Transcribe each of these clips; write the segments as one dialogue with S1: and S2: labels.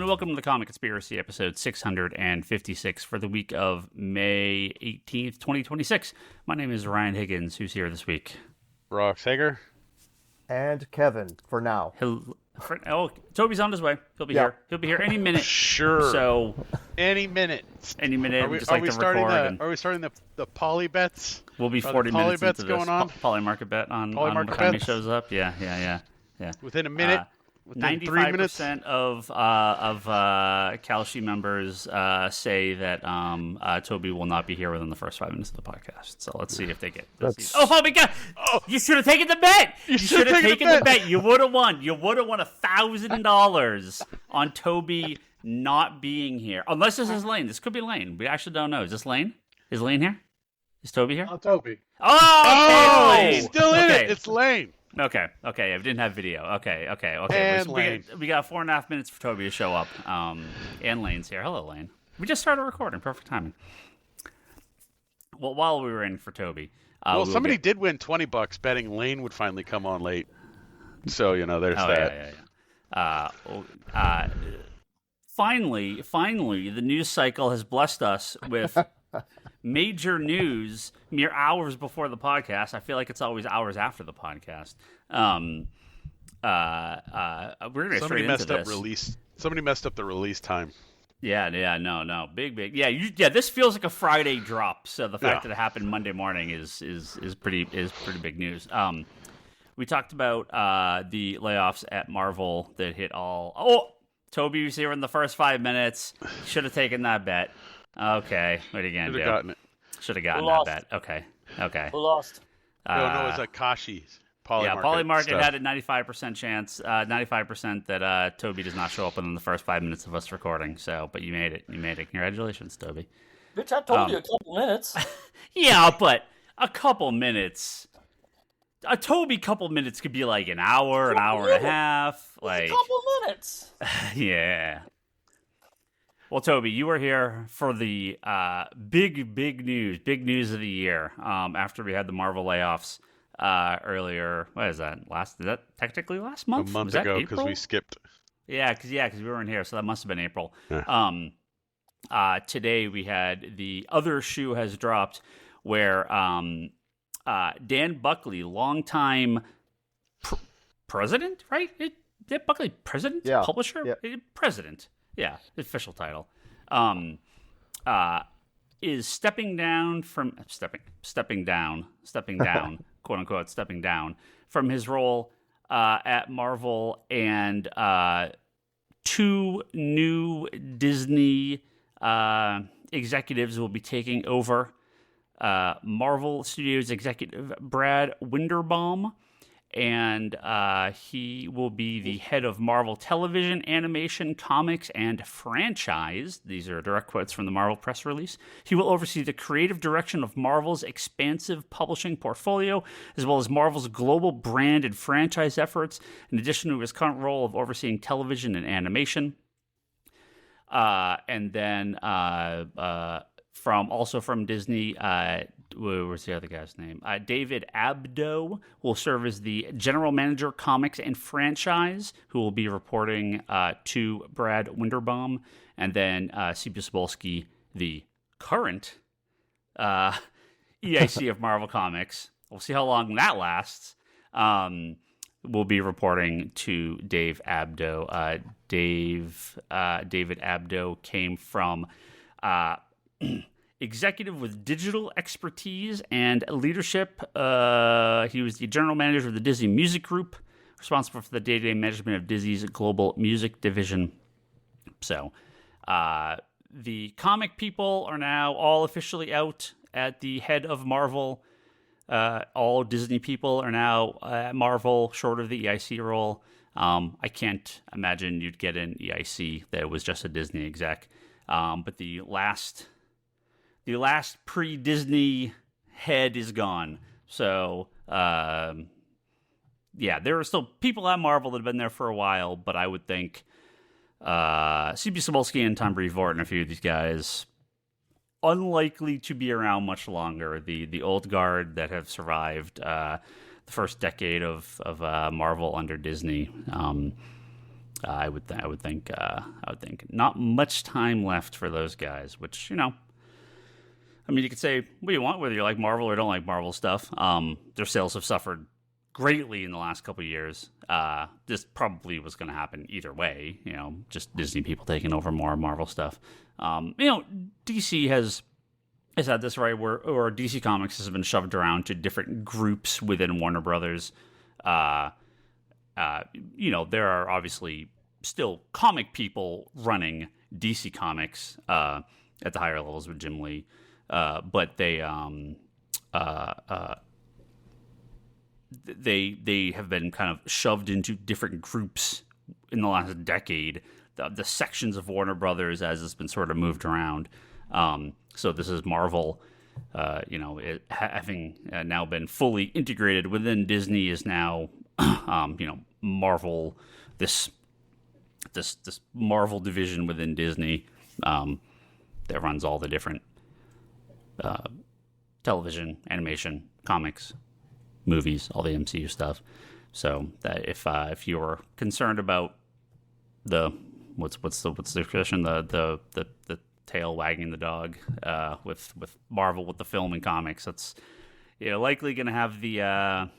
S1: welcome to the Comic Conspiracy, episode 656 for the week of May 18th, 2026. My name is Ryan Higgins. Who's here this week?
S2: Ross Hager.
S3: And Kevin, for now.
S1: Toby's on his way. He'll be here. He'll be here any minute.
S2: Sure.
S1: So,
S2: any minute.
S1: Any minute.
S2: Are we starting the poly bets?
S1: We'll be 40 minutes into this
S2: going on?
S1: poly market bet on what time he shows up. Yeah.
S2: Within a minute? Within 3 minutes?
S1: 95% of Kalshi members say that Toby will not be here within the first 5 minutes of the podcast. So let's see if they get. Oh my God! Oh, you should have taken the bet. You should have taken the bet. You would have won. You would have won $1,000 on Toby not being here. Unless this is Lane. This could be Lane. We actually don't know. Is this Lane? Is Lane here? Is Toby here?
S4: Oh, Toby.
S1: Oh, okay,
S2: he's still in it. It's Lane.
S1: Okay. I didn't have video. Okay.
S2: And Lane.
S1: We got 4.5 minutes for Toby to show up. And Lane's here. Hello, Lane. We just started recording. Perfect timing. Well, while we were in for Toby.
S2: Somebody did win $20 betting Lane would finally come on late. So, there's that.
S1: Yeah. Finally, the news cycle has blessed us with major news mere hours before the podcast. I feel like it's always hours after the podcast. We're gonna
S2: Somebody messed up the release time.
S1: Yeah, no, big. Yeah, this feels like a Friday drop. So the fact that it happened Monday morning is pretty big news. We talked about the layoffs at Marvel that hit all. Oh, Toby was here in the first 5 minutes. Should have taken that bet. Okay, what are you gonna do? Should have gotten that bet. Okay.
S4: Who lost?
S2: It was Akashi.
S1: Polymarket had a 95% chance, 95% that Toby does not show up within the first 5 minutes of us recording. So, but you made it. Congratulations, Toby.
S4: Bitch, I told you a couple minutes.
S1: Yeah, but a couple minutes. A Toby couple minutes could be like an hour and a half. Like
S4: a couple minutes.
S1: Yeah. Well, Toby, you were here for the big news of the year. After we had the Marvel layoffs earlier. What is that? Is that technically last month?
S2: A month ago, because we skipped.
S1: Yeah, because we weren't here, so that must have been April.
S2: Yeah.
S1: Today we had the other shoe has dropped, where Dan Buckley, longtime president, right? Dan Buckley, president, publisher, president. Yeah, the official title. Is stepping down, quote unquote, stepping down from his role at Marvel, and two new Disney executives will be taking over. Marvel Studios executive Brad Winderbaum, and he will be the head of Marvel Television, Animation, Comics, and Franchise. These are direct quotes from the Marvel press release. He will oversee the creative direction of Marvel's expansive publishing portfolio, as well as Marvel's global brand and franchise efforts, in addition to his current role of overseeing television and animation. And then from Disney, what's the other guy's name? David Abdo will serve as the general manager, comics and franchise, who will be reporting to Brad Winderbaum. And then C.B. Cebulski, the current EIC of Marvel Comics, we'll see how long that lasts, will be reporting to Dave Abdo. David Abdo came from executive with digital expertise and leadership. He was the general manager of the Disney Music Group, responsible for the day-to-day management of Disney's global music division. So the comic people are now all officially out at the head of Marvel. All Disney people are now at Marvel, short of the EIC role. I can't imagine you'd get an EIC that was just a Disney exec. But the last pre-Disney head is gone. So, there are still people at Marvel that have been there for a while, but I would think C.B. Cebulski and Tom Brevoort and a few of these guys unlikely to be around much longer. The old guard that have survived the first decade of Marvel under Disney I would think not much time left for those guys. Which I mean, you could say what you want, whether you like Marvel or don't like Marvel stuff. Their sales have suffered greatly in the last couple of years. This probably was going to happen either way. Just Disney people taking over more Marvel stuff. DC has had this right where DC Comics has been shoved around to different groups within Warner Brothers. There are obviously still comic people running DC Comics at the higher levels with Jim Lee, but they have been kind of shoved into different groups in the last decade. The sections of Warner Brothers as it's been sort of moved around. So this is Marvel, having now been fully integrated within Disney is now, Marvel, this Marvel division within Disney that runs all the different television, animation, comics, movies, all the MCU stuff. So that if you're concerned about the what's the expression, the tail wagging the dog with Marvel, with the film and comics, that's likely going to have the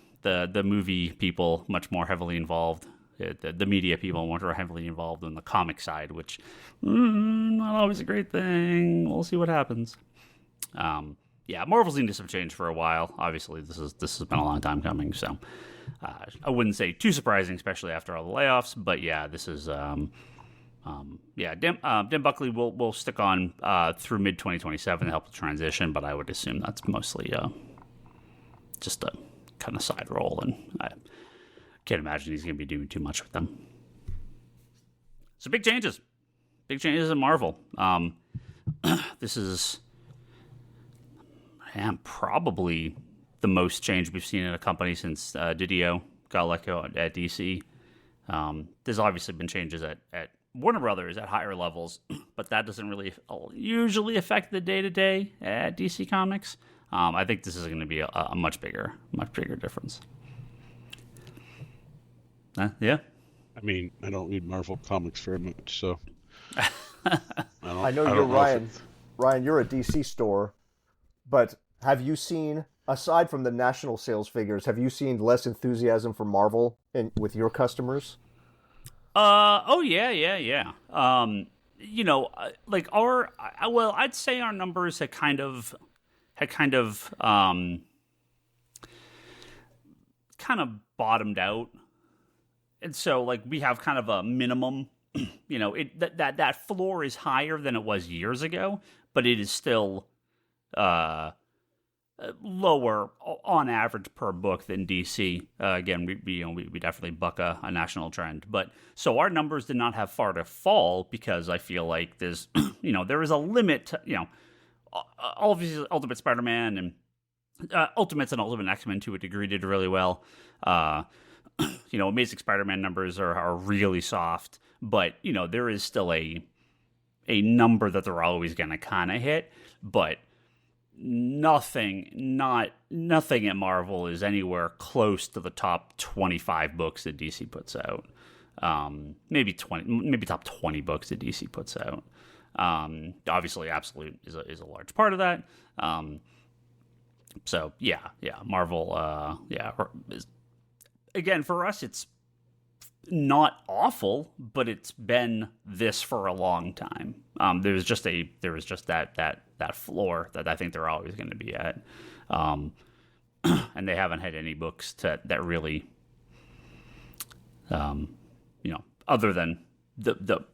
S1: movie people much more heavily involved, the media people more heavily involved in the comic side, which not always a great thing. We'll see what happens. Marvel's needed some change for a while. Obviously, this has been a long time coming, so I wouldn't say too surprising, especially after all the layoffs. But this is Dan Buckley will stick on through mid 2027 to help the transition, but I would assume that's mostly just a kind of side role, and I can't imagine he's going to be doing too much with them. So big changes in Marvel. This is probably the most change we've seen in a company since Didio got let go at DC. There's obviously been changes at Warner Brothers at higher levels, but that doesn't really usually affect the day-to-day at DC Comics. I think this is going to be a much bigger difference. Yeah.
S2: I mean, I don't read Marvel comics very much, so
S3: I know you're Ryan. Ryan, you're a DC store, but have you seen, aside from the national sales figures, have you seen less enthusiasm for Marvel with your customers?
S1: Yeah. I'd say our numbers had kind of bottomed out. And so we have kind of a minimum, that floor is higher than it was years ago, but it is still lower on average per book than DC. Again, we definitely buck a national trend, but so our numbers did not have far to fall because I feel like there's there is a limit to, all of these Ultimate Spider-Man and Ultimates and Ultimate X-Men to a degree did really well. Amazing Spider-Man numbers are really soft, but there is still a number that they're always going to kind of hit, but nothing at Marvel is anywhere close to the top 25 books that DC puts out. Maybe top 20 books that DC puts out. Obviously, Absolute is a large part of that. Marvel. Again, for us, it's not awful, but it's been this for a long time. There was just that floor that I think they're always going to be at, and they haven't had any books that really, other than the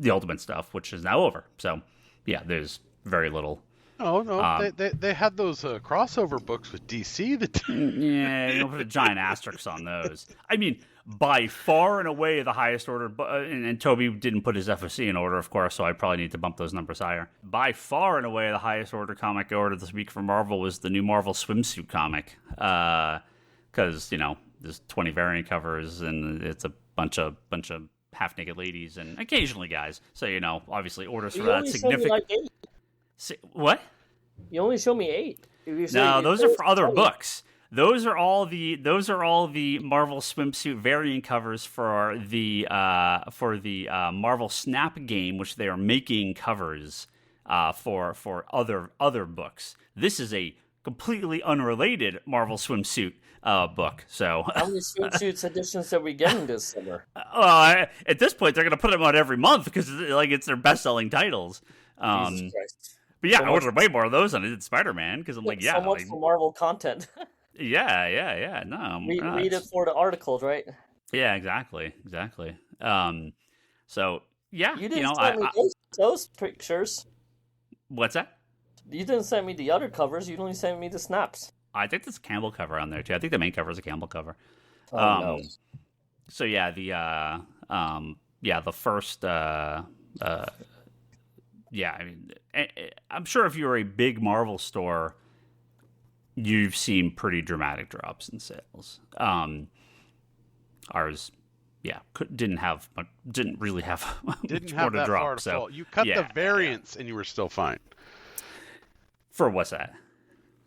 S1: Ultimate stuff, which is now over. So there's very little.
S2: No, they had those crossover books with DC that.
S1: You put a giant asterisk on those. I mean, by far and away the highest order, and Toby didn't put his FOC in order, of course, so I probably need to bump those numbers higher. By far and away the highest order comic I ordered this week from Marvel was the new Marvel swimsuit comic, because there's 20 variant covers and it's a bunch of half-naked ladies and occasionally guys. So obviously orders for that significant.
S4: Like
S1: what?
S4: You only show me 8.
S1: No, those are for other books. those are all the Marvel swimsuit variant covers for the Marvel Snap game, which they are making covers for other books. This is a completely unrelated Marvel swimsuit book. So
S4: how many swimsuits editions are we getting this summer?
S1: At this point, they're going to put them out every month because it's their best-selling titles.
S4: Jesus Christ.
S1: But yeah, I ordered way more of those than I did Spider-Man because I'm like, yeah,
S4: so much for Marvel content.
S1: Yeah. No,
S4: read it for the articles, right?
S1: Yeah, exactly. So yeah,
S4: you didn't send me those pictures.
S1: What's that?
S4: You didn't send me the other covers. You only sent me the snaps.
S1: I think there's a Campbell cover on there too. I think the main cover is a Campbell cover.
S4: No.
S1: So yeah, the first. Yeah, I mean, I'm sure if you're a big Marvel store, you've seen pretty dramatic drops in sales. Ours, didn't really have
S2: Didn't
S1: much
S2: have
S1: more to
S2: that
S1: drop.
S2: far to
S1: So
S2: fall. You cut the variants and you were still fine.
S1: For what's that?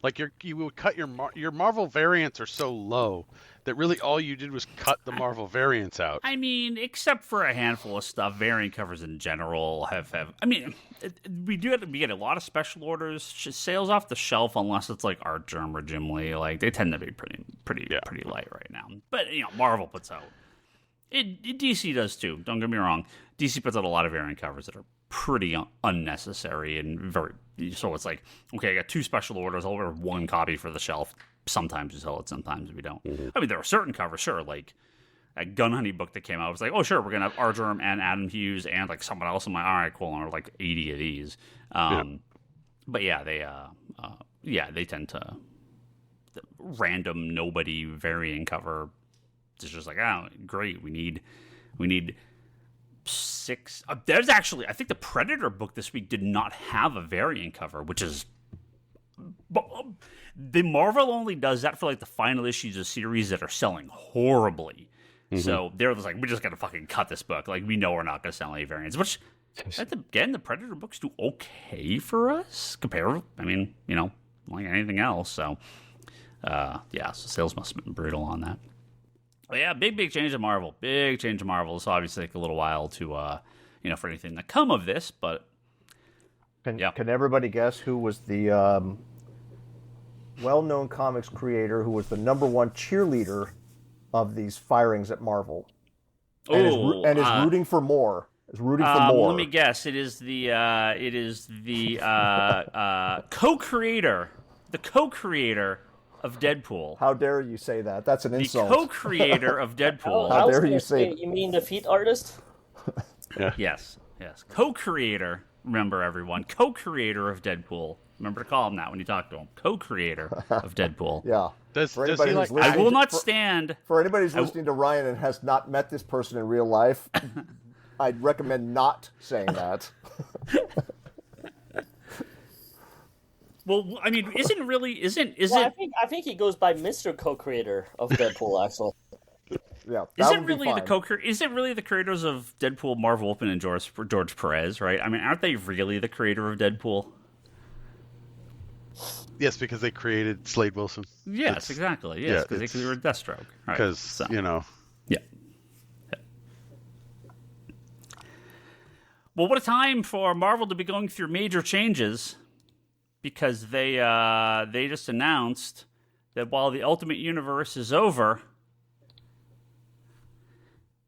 S2: Like you would cut your Marvel variants are so low that really all you did was cut the Marvel variants out.
S1: I mean, except for a handful of stuff, variant covers in general have. I mean, we get a lot of special orders, sales off the shelf, unless it's like Art Germ or Jim Lee. Like they tend to be pretty light right now. But Marvel puts out. DC does too. Don't get me wrong. DC puts out a lot of variant covers that are pretty unnecessary and very. So it's like, okay, I got 2 special orders. I'll order 1 copy for the shelf. Sometimes we sell it, sometimes we don't. Mm-hmm. I mean, there are certain covers, sure, like a Gun Honey book that came out. It was like, oh, sure, we're gonna have Argerm and Adam Hughes and like someone else. I'm like, all right, cool. And there are like 80 of these. But yeah, they tend to the random nobody variant cover. It's just like, oh, great. We need 6. There's actually, I think the Predator book this week did not have a variant cover, which is. The Marvel only does that for like the final issues of series that are selling horribly. Mm-hmm. So they're just like, we're just gonna fucking cut this book. Like we know we're not gonna sell any variants. Which, again, the Predator books do okay for us compared. I mean, like anything else. So, so sales must have been brutal on that. But yeah, big change of Marvel. Big change of Marvel. This obviously take a little while to, for anything to come of this, but.
S3: Can everybody guess who was the well-known comics creator who was the #1 cheerleader of these firings at Marvel? And is rooting for more.
S1: Let me guess. It is the co-creator of Deadpool.
S3: How dare you say that? That's an insult.
S1: The co-creator of Deadpool.
S3: How dare you say
S4: it? You mean the feet artist?
S1: Yeah. Yes. Co-creator. Remember, everyone. Co-creator of Deadpool. Remember to call him that when you talk to him. Co-creator of Deadpool.
S3: Yeah.
S1: I will not stand.
S3: For anybody who's listening to Ryan and has not met this person in real life, I'd recommend not saying that.
S1: Well, I mean,
S4: I think he goes by Mr. Co-creator of Deadpool, actually.
S3: Yeah,
S1: is it really the creators of Deadpool, Marv Wolfman, and George Perez, right? I mean, aren't they really the creator of Deadpool?
S2: Yes, because they created Slade Wilson.
S1: Yes, exactly. Yes, because they created Deathstroke.
S2: Because,
S1: Yeah. Well, what a time for Marvel to be going through major changes, because they just announced that while the Ultimate Universe is over,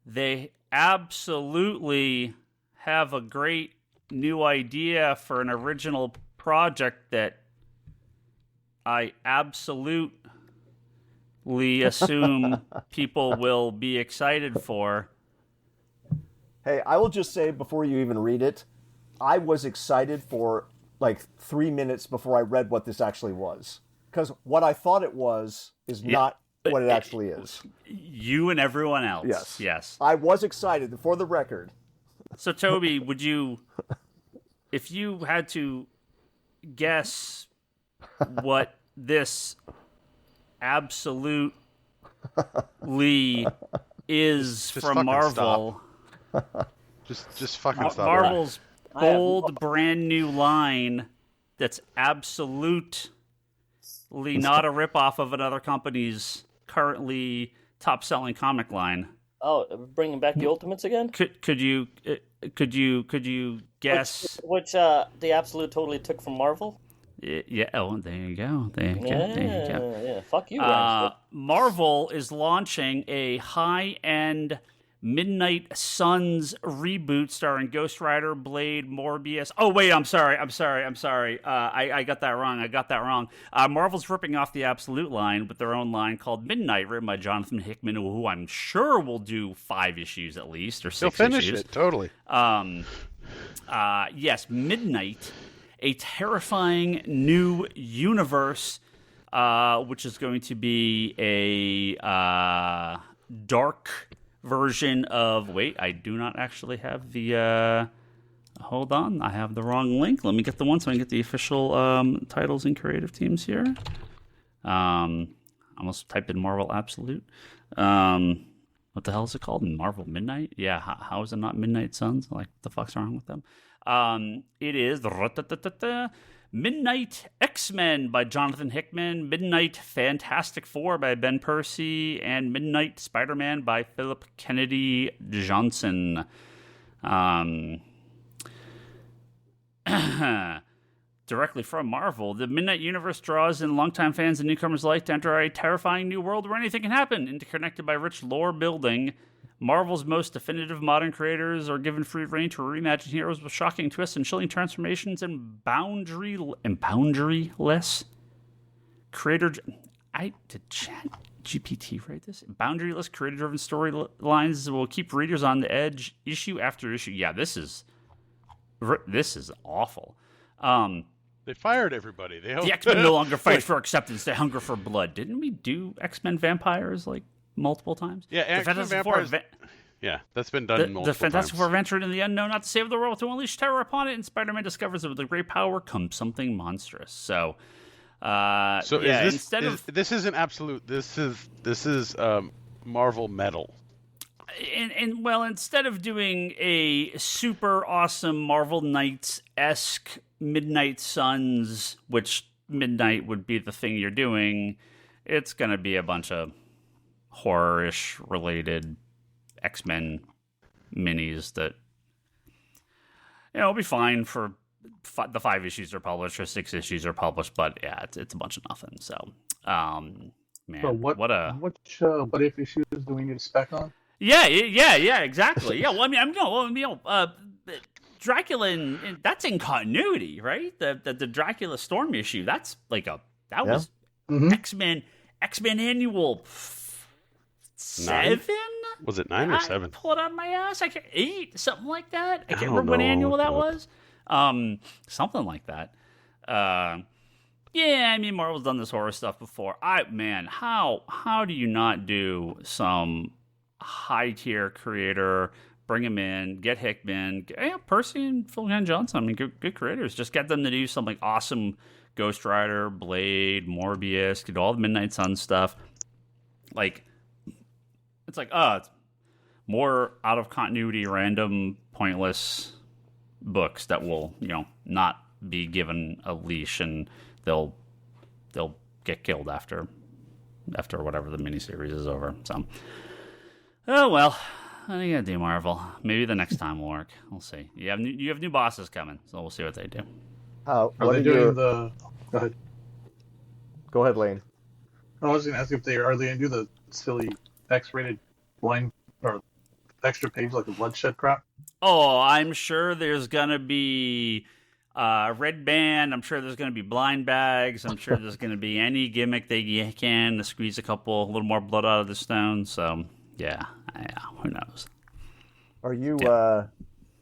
S1: they absolutely have a great new idea for an original project that I absolutely assume people will be excited for.
S3: Hey, I will just say before you even read it, I was excited for like 3 minutes before I read what this actually was. Because what I thought it was is not what it actually is.
S1: You and everyone else. Yes.
S3: I was excited, for the record.
S1: So, Toby, would you, if you had to guess what this absolutely is
S2: just
S1: from Marvel...
S2: Just fucking stop.
S1: Marvel's bold, brand new line that's absolute not a ripoff of another company's currently top-selling comic line.
S4: Oh, bringing back the Ultimates again?
S1: Could you guess
S4: which the Absolute totally took from Marvel?
S1: Yeah. Oh, there you go. There you go.
S4: Yeah. Fuck you, Ryan.
S1: Marvel is launching a high-end Midnight Suns reboot starring Ghost Rider, Blade, Morbius. Oh, wait, I'm sorry. I got that wrong. Marvel's ripping off the Absolute line with their own line called Midnight, written by Jonathan Hickman, who I'm sure will do 5 issues at least, or 6 issues.
S2: He'll finish it, totally.
S1: Yes, Midnight, a terrifying new universe, which is going to be a dark version of... Wait, I do not actually have the... hold on, I have the wrong link. Let me get the one so I can get the official titles and creative teams here. I almost typed in Marvel Absolute. What the hell is it called? Marvel Midnight? Yeah, how is it not Midnight Suns? Like, what the fuck's wrong with them? It is Midnight X-Men by Jonathan Hickman, Midnight Fantastic Four by Ben Percy, and Midnight Spider-Man by Philip Kennedy Johnson. Directly from Marvel, the Midnight Universe draws in longtime fans and newcomers alike to enter a terrifying new world where anything can happen. Interconnected by rich lore building, Marvel's most definitive modern creators are given free rein to reimagine heroes with shocking twists and chilling transformations and boundaryless creator. Did Chat GPT write this? Boundaryless creator-driven storylines will keep readers on the edge issue after issue. Yeah, this is awful.
S2: They fired everybody. The
S1: X-Men no longer fight for acceptance; they hunger for blood. Didn't we do X-Men Vampires like multiple times?
S2: Yeah, X-Men Vampires. Yeah, that's been done multiple times.
S1: The Fantastic Four ventured into the unknown not to save the world, to unleash terror upon it, and Spider-Man discovers that with a great power comes something monstrous. So
S2: this isn't Absolute. This is Marvel Metal.
S1: And well, instead of doing a super awesome Marvel Knights-esque Midnight Suns, which Midnight would be the thing you're doing, it's going to be a bunch of horror-ish related X-Men minis that, it'll be fine for the 5 issues are published or 6 issues are published, but yeah, it's a bunch of nothing. So, man,
S5: so what if issues do we need to spec on?
S1: Yeah, exactly. Yeah, well, Dracula, that's in continuity, right? The Dracula Storm issue, was X-Men Annual 7?
S2: Was it 9 or 7?
S1: I pull it out of my ass. 8, something like that. I can't remember what annual that was. Something like that. Yeah, I mean, Marvel's done this horror stuff before. How do you not do some high tier creator? Bring him in, get Hickman, Percy and Phil Ken Johnson. I mean, good creators. Just get them to do something awesome. Ghost Rider, Blade, Morbius, get all the Midnight Sun stuff. Like, it's more out of continuity, random, pointless books that will, not be given a leash, and they'll get killed after whatever the miniseries is over. So, oh well. I think I do Marvel. Maybe the next time will work. We'll see. You have new bosses coming, so we'll see what they do.
S5: Are they doing the? Go ahead.
S3: Go ahead, Lane.
S5: I was going to ask if are they going to do the silly X-rated blind or extra page like the bloodshed crap?
S1: Oh, I'm sure there's going to be red band. I'm sure there's going to be blind bags. I'm sure there's going to be any gimmick they can to squeeze a little more blood out of the stone. So. Yeah, who knows?
S3: Are you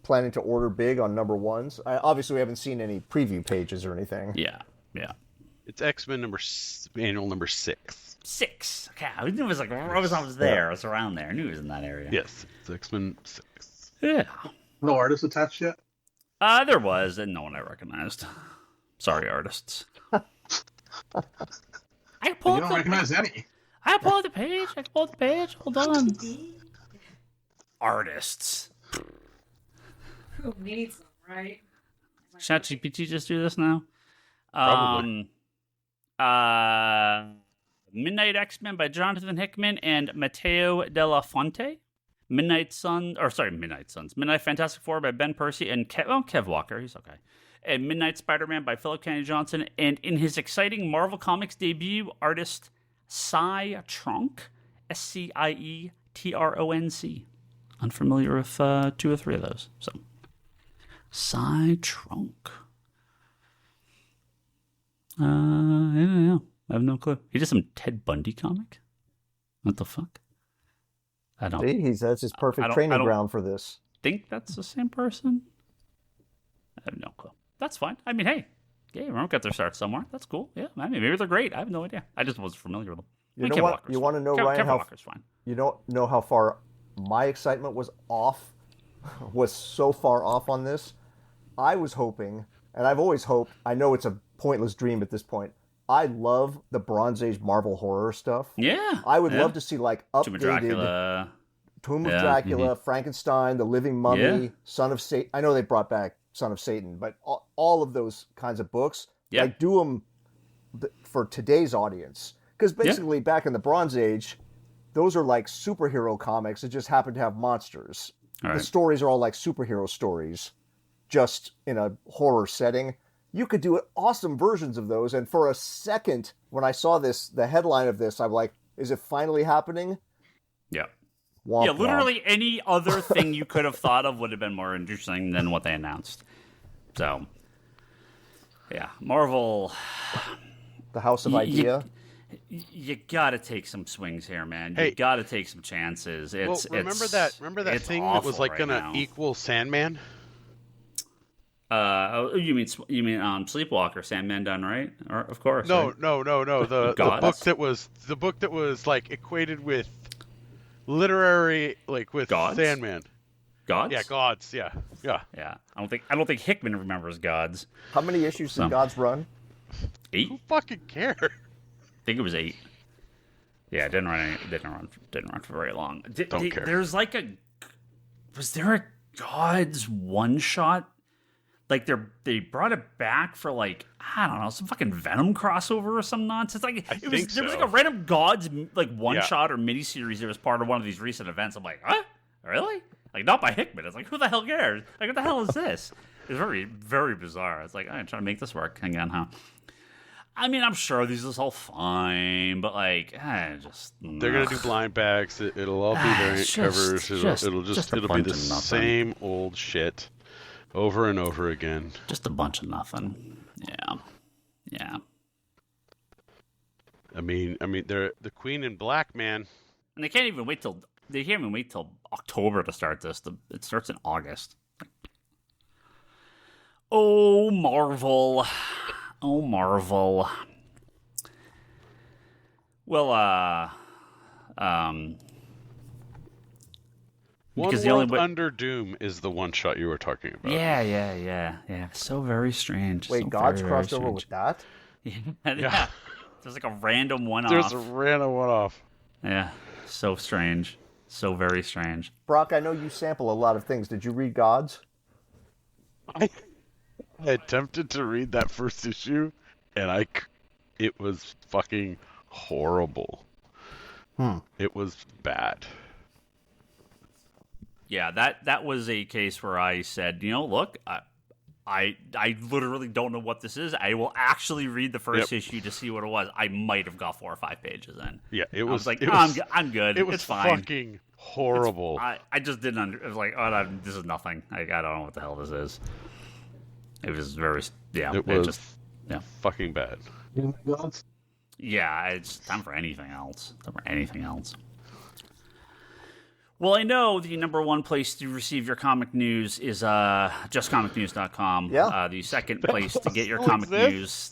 S3: planning to order big on number 1s? Obviously, we haven't seen any preview pages or anything.
S1: Yeah.
S2: It's X-Men annual number 6.
S1: 6. Okay, I knew it was I was there. I was around there. I knew it was in that area.
S2: Yes, it's X-Men 6.
S1: Yeah.
S5: No artists attached yet?
S1: There was, and no one I recognized. Sorry, artists.
S5: You don't recognize any.
S1: I pulled the page. Hold on. Artists.
S6: Who needs them, right?
S1: ChatGPT just do this now?
S2: Probably.
S1: Midnight X-Men by Jonathan Hickman and Matteo Della Fonte. Midnight Fantastic Four by Ben Percy and Kev Walker. He's okay. And Midnight Spider-Man by Philip Kennedy Johnson. And in his exciting Marvel Comics debut, artist Cy Tronc, Scietronc. Unfamiliar with 2 or 3 of those. So, Cy Tronc. I don't know. I have no clue. He did some Ted Bundy comic? What the fuck? I don't.
S3: See, that's his perfect training ground for this.
S1: Think that's the same person? I have no clue. That's fine. I mean, hey, everyone got their start somewhere. That's cool. Yeah, I mean, maybe they're great. I have no idea. I just wasn't familiar with them.
S3: You know what? You want to know, Ryan, how
S1: Walker's fine.
S3: You don't know how far my excitement was so far off on this. I was hoping, and I've always hoped, I know it's a pointless dream at this point, I love the Bronze Age Marvel horror stuff.
S1: Yeah.
S3: I would love to see updated
S1: Tomb
S3: of Dracula, Frankenstein, The Living Mummy, Son of Satan. I know they brought back Son of Satan, but all of those kinds of books, do them for today's audience. Because basically back in the Bronze Age, those are like superhero comics that just happen to have monsters. The stories are all like superhero stories, just in a horror setting. You could do awesome versions of those. And for a second, when I saw the headline of this, I'm like, is it finally happening?
S1: Yeah.
S3: Womp
S1: Literally
S3: womp.
S1: any other thing you could have thought of would have been more interesting than what they announced. So, yeah. Marvel.
S3: The House of Idea.
S1: You gotta take some swings here, man.
S2: Hey,
S1: you gotta take some chances.
S2: Remember that thing that was like gonna equal Sandman?
S1: You mean Sleepwalker, Sandman Done Right? Of course.
S2: No,
S1: right?
S2: no. The book that was like equated with literary, like with
S1: Gods?
S2: Sandman.
S1: Gods?
S2: Yeah, Gods. Yeah.
S1: I don't think Hickman remembers Gods.
S3: How many issues did Gods run?
S1: 8.
S2: Who fucking cares?
S1: I think it was 8. Yeah, it didn't run for very long.
S2: Don't care.
S1: There's like was there a Gods one shot? Like they brought it back for like, I don't know, some fucking Venom crossover or some nonsense. Like there was like a random Gods like one shot or miniseries that was part of one of these recent events. I'm like, huh? Really? Like not by Hickman. It's like, who the hell cares? Like what the hell is this? It's very, very bizarre. It's like, I'm trying to make this work again, huh? I mean, I'm sure these is all fine, but like,
S2: they're gonna do blind backs. It'll all be variant covers. It'll be the same old shit over and over again.
S1: Just a bunch of nothing. Yeah.
S2: I mean, they're the Queen in Black, man.
S1: And they can't even wait till October to start this. It starts in August. Oh, Marvel. Well,
S2: One World Under Doom is the one shot you were talking about.
S1: Yeah. So very strange.
S3: Wait, God's crossed over with that?
S1: Yeah. There's like a random one-off.
S2: There's a random one-off.
S1: Yeah. So strange. So very strange.
S3: Brock, I know you sample a lot of things. Did you read Gods?
S2: I attempted to read that first issue, and it was fucking horrible. It was bad.
S1: Yeah, that was a case where I said, look, I literally don't know what this is. I will actually read the first issue to see what it was. I might have got 4 or 5 pages in.
S2: Yeah, it was like,
S1: I'm good.
S2: It was
S1: it's fine.
S2: Fucking horrible.
S1: I just didn't. It was like, this is nothing. I don't know what the hell this is. It was very,
S2: It was fucking bad.
S1: Yeah, it's time for anything else. Well, I know the number one place to receive your comic news is justcomicnews.com.
S3: Yeah.
S1: The second place to get your comic news,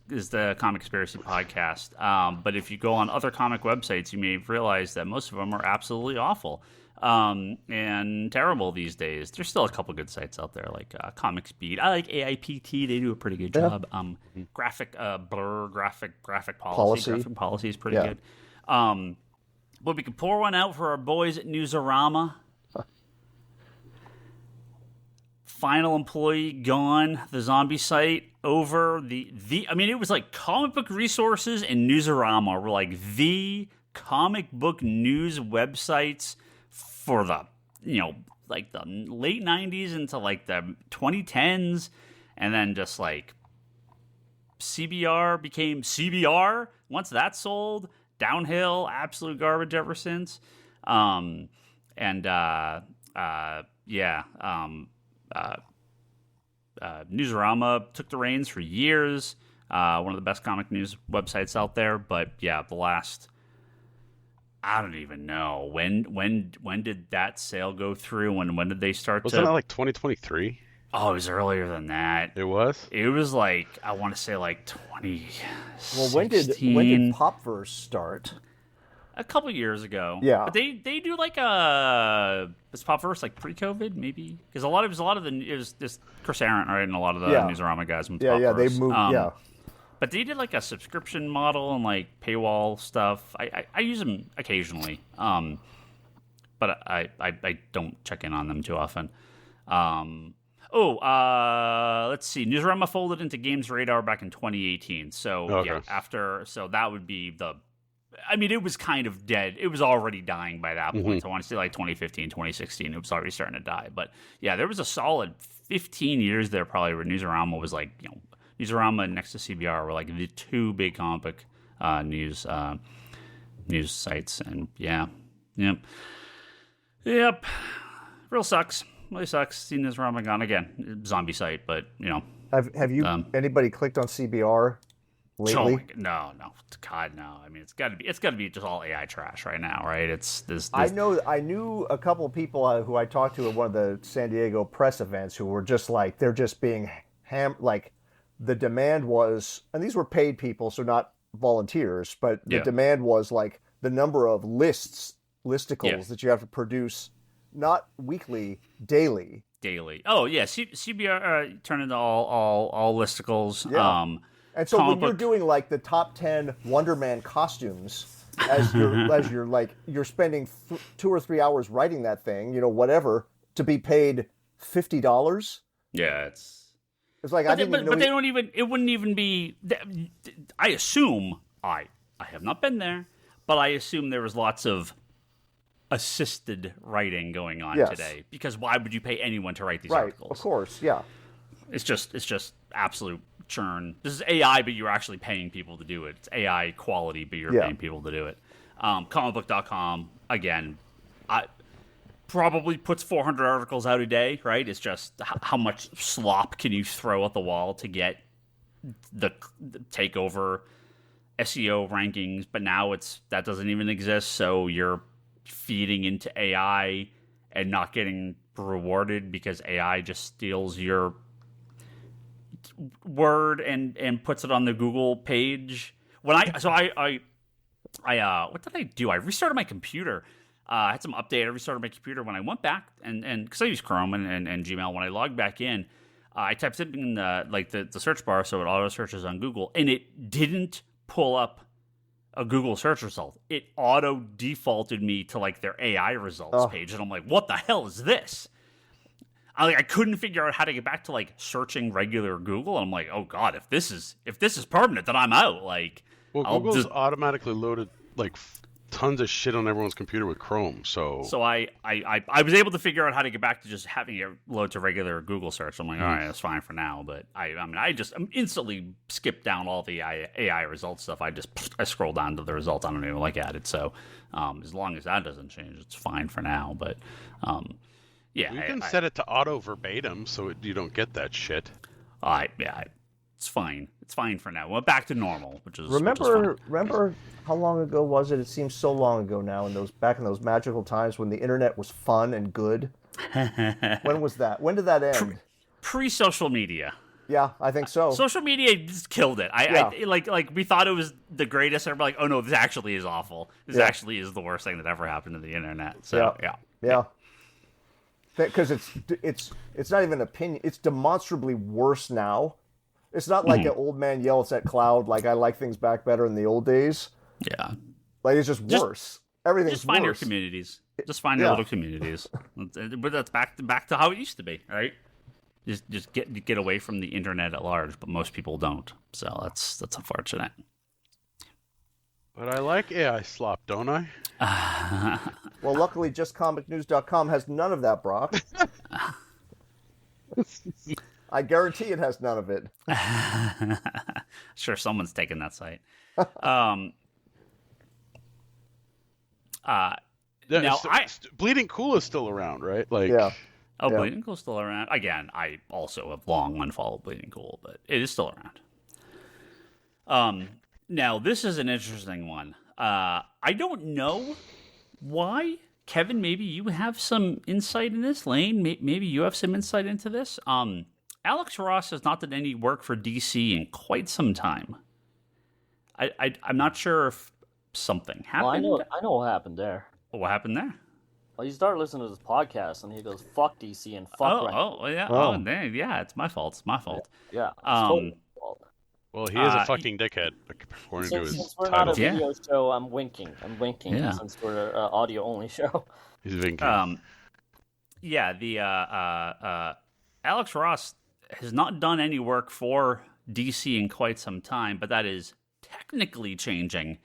S1: is the Comic Conspiracy podcast. But if you go on other comic websites, you may realize that most of them are absolutely awful and terrible these days. There's still a couple good sites out there like Comics Beat. I like AIPT; they do a pretty good job. Graphic Policy. Graphic Policy is pretty good. But we can pour one out for our boys at Newsarama. final employee gone, the zombie site over. I mean, it was like Comic Book Resources and Newsarama were like the comic book news websites for the, like the late 90s into like the 2010s. And then just like CBR became CBR. Once that sold, downhill, absolute garbage ever since. Newsarama took the reins for years. One of the best comic news websites out there. But yeah, the last, I don't even know when did that sale go through? When did they start?
S2: Wasn't that like 2023?
S1: Oh, it was earlier than that.
S2: It was.
S1: It was like, I want to say like 2016.
S3: Well, when did Popverse start?
S1: A couple years ago.
S3: Yeah.
S1: But they do like was Popverse like pre-COVID maybe? Because it was this Chris Arndt, right, and a lot of the Newsarama guys went to Popverse.
S3: Yeah, they moved.
S1: But they did like a subscription model and like paywall stuff. I use them occasionally, but I don't check in on them too often. Let's see. Newsarama folded into Games Radar back in 2018. So that would be the. I mean, it was kind of dead. It was already dying by that point. So I want to say like 2015, 2016. It was already starting to die. But yeah, there was a solid 15 years there probably where Newsarama was like, Newsarama next to CBR were like the two big comic news sites. And yep. Real sucks. Really sucks. Seen Newsarama gone again. Zombie site, but
S3: Have you anybody clicked on CBR lately?
S1: No, God, no. I mean, it's got to be just all AI trash right now, right? It's this.
S3: I knew a couple of people who I talked to at one of the San Diego press events who were just like, they're just being like, the demand was, and these were paid people, so not volunteers, but the demand was like the number of listicles that you have to produce, not weekly, daily.
S1: Oh yeah, CBR turned into all listicles. Yeah.
S3: And so when you're doing like the top 10 Wonder Man costumes, as you're spending 2 or 3 hours writing that thing, whatever, to be paid $50.
S1: Yeah,
S3: it's like I didn't even know.
S1: But they don't even. It wouldn't even be. I assume I have not been there, but I assume there was lots of assisted writing going on today. Because why would you pay anyone to write these articles?
S3: Of course, yeah.
S1: It's just absolute churn. This is AI, but you're actually paying people to do it. It's AI quality, but you're paying people to do it. Comicbook.com, again, probably puts 400 articles out a day, right? It's just how much slop can you throw at the wall to get the takeover SEO rankings, but now that doesn't even exist, so you're feeding into AI and not getting rewarded because AI just steals your word and puts it on the Google page. What did I do? I restarted my computer. I had some update. I restarted my computer when I went back and because I use Chrome and Gmail. When I logged back in, I typed it in the search bar, so it auto searches on Google, and it didn't pull up a Google search result. It auto defaulted me to like their AI results page, and I'm like, what the hell is this? I couldn't figure out how to get back to like searching regular Google. And I'm like, oh god, if this is permanent, then I'm out. Like,
S2: Google's automatically loaded like tons of shit on everyone's computer with Chrome. So
S1: I was able to figure out how to get back to just having it load to regular Google search. I'm like, all right, that's fine for now. But I just instantly skipped down all the AI results stuff. I scroll down to the results. I don't even look at it. So as long as that doesn't change, it's fine for now. But yeah,
S2: you can set it to auto verbatim so you don't get that shit.
S1: It's fine. It's fine for now. We're back to normal, which is
S3: remember how long ago was it? It seems so long ago now. Back in those magical times when the internet was fun and good. When was that? When did that end?
S1: Pre-social media.
S3: Yeah, I think so.
S1: Social media just killed it. Like we thought it was the greatest, and we're like, oh no, this actually is awful. This actually is the worst thing that ever happened to the internet. So yeah.
S3: Because it's not even opinion. It's demonstrably worse now. It's not like an old man yells at cloud like I like things back better in the old days.
S1: Yeah.
S3: Like it's just worse. Everything's
S1: just find
S3: worse.
S1: Your communities. Just find your little communities. But that's back to how it used to be, right? just get away from the internet at large, but most people don't. So that's unfortunate.
S2: But I like AI slop, don't I?
S3: Well, luckily, JustComicNews.com has none of that, Brock. I guarantee it has none of it.
S1: Sure, someone's taken that site.
S2: Bleeding Cool is still around, right?
S3: Yeah.
S1: Oh, yeah. Bleeding Cool's still around. Again, I also have long unfollowed Bleeding Cool, but it is still around. Now, this is an interesting one. I don't know why. Kevin, maybe you have some insight in this. Lane, maybe you have some insight into this. Alex Ross has not done any work for DC in quite some time. I'm not sure if something happened.
S4: Well, I know what happened there.
S1: What happened there?
S4: Well, you start listening to this podcast, and he goes, "Fuck DC and fuck."
S1: Yeah, it's my fault. It's my fault.
S4: Yeah, it's totally my fault.
S2: Well, he is a fucking dickhead, according to his
S4: Since we're
S2: title.
S4: not a video show, I'm winking.
S1: Yeah.
S4: Since we're an audio-only show.
S2: He's winking.
S1: Alex Ross has not done any work for DC in quite some time, but that is technically changing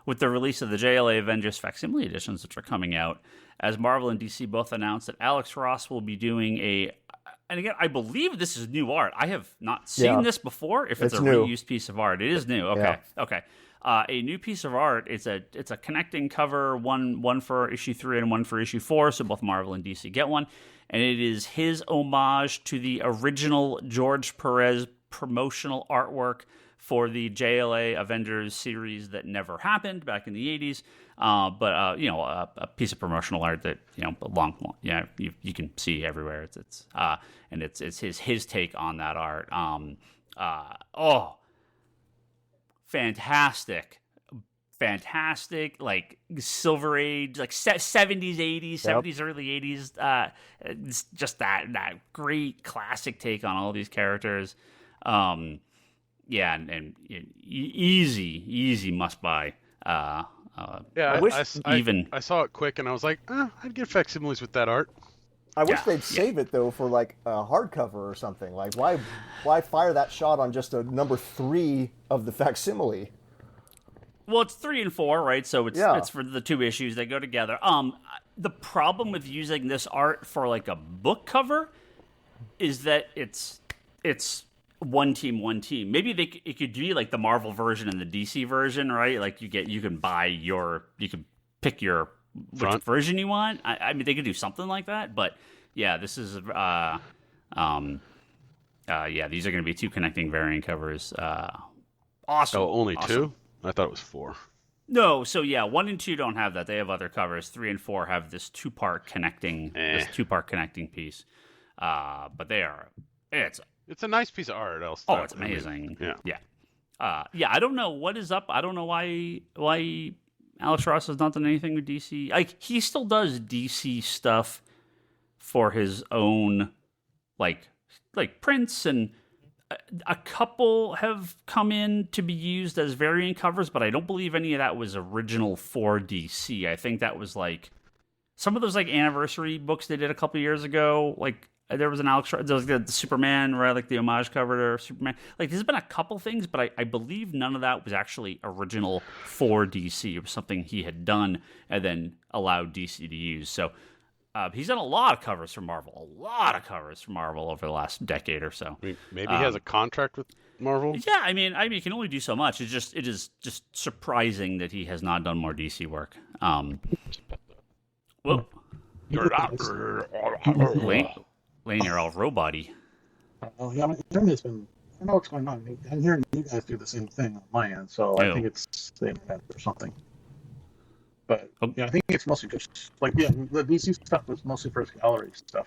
S1: with the release of the JLA Avengers facsimile editions, which are coming out, as Marvel and DC both announced that Alex Ross will be doing and again, I believe this is new art. I have not seen this before. If it's a
S3: new.
S1: Reused piece of art, it is new. Okay, okay. A new piece of art. It's a connecting cover, one for issue 3 and one for issue 4. So both Marvel and DC get one, and it is his homage to the original George Perez promotional artwork for the JLA Avengers series that never happened back in the 80s. But a piece of promotional art that you can see everywhere. It's his take on that art. Fantastic, like Silver Age, like 70s, 80s, 70s, early 80s. It's just that great classic take on all these characters. And easy must buy.
S2: I saw it quick and I was like, I'd get facsimiles with that art.
S3: I wish they'd save it though for like a hardcover or something. Like why fire that shot on just a number 3 of the facsimile?
S1: Well, it's 3 and 4, right? So it's for the 2 issues. They go together. The problem with using this art for like a book cover is that it's one team. Maybe it could be like the Marvel version and the DC version, right? Like you can pick which version you want. I mean, they could do something like that, but yeah, this is these are going to be 2 connecting variant covers. Awesome.
S2: Oh, only
S1: awesome.
S2: 2? I thought it was 4.
S1: No, so 1 and 2 don't have that. They have other covers. 3 and 4 have this 2-part connecting piece. But
S2: it's a nice piece of art.
S1: It's amazing. Yeah. I don't know what is up. I don't know why Alex Ross has not done anything with DC. Like, he still does DC stuff for his own, like prints, and a couple have come in to be used as variant covers, but I don't believe any of that was original for DC. I think that was like some of those like anniversary books they did a couple years ago. Like there was an Alex Ross, there was the Superman, right? Like the homage cover to Superman. Like there's been a couple things, but I believe none of that was actually original for DC. It was something he had done and then allowed DC to use. So he's done a lot of covers for Marvel over the last decade or so.
S2: I mean, maybe he has a contract with Marvel.
S1: Yeah, I mean, he can only do so much. It is just surprising that he has not done more DC work. Whoa. Lane, you're all robot-y.
S5: I know what's going on. I'm hearing you guys do the same thing on my end, so I think it's the internet or something. But I think it's mostly just the DC stuff was mostly for gallery stuff.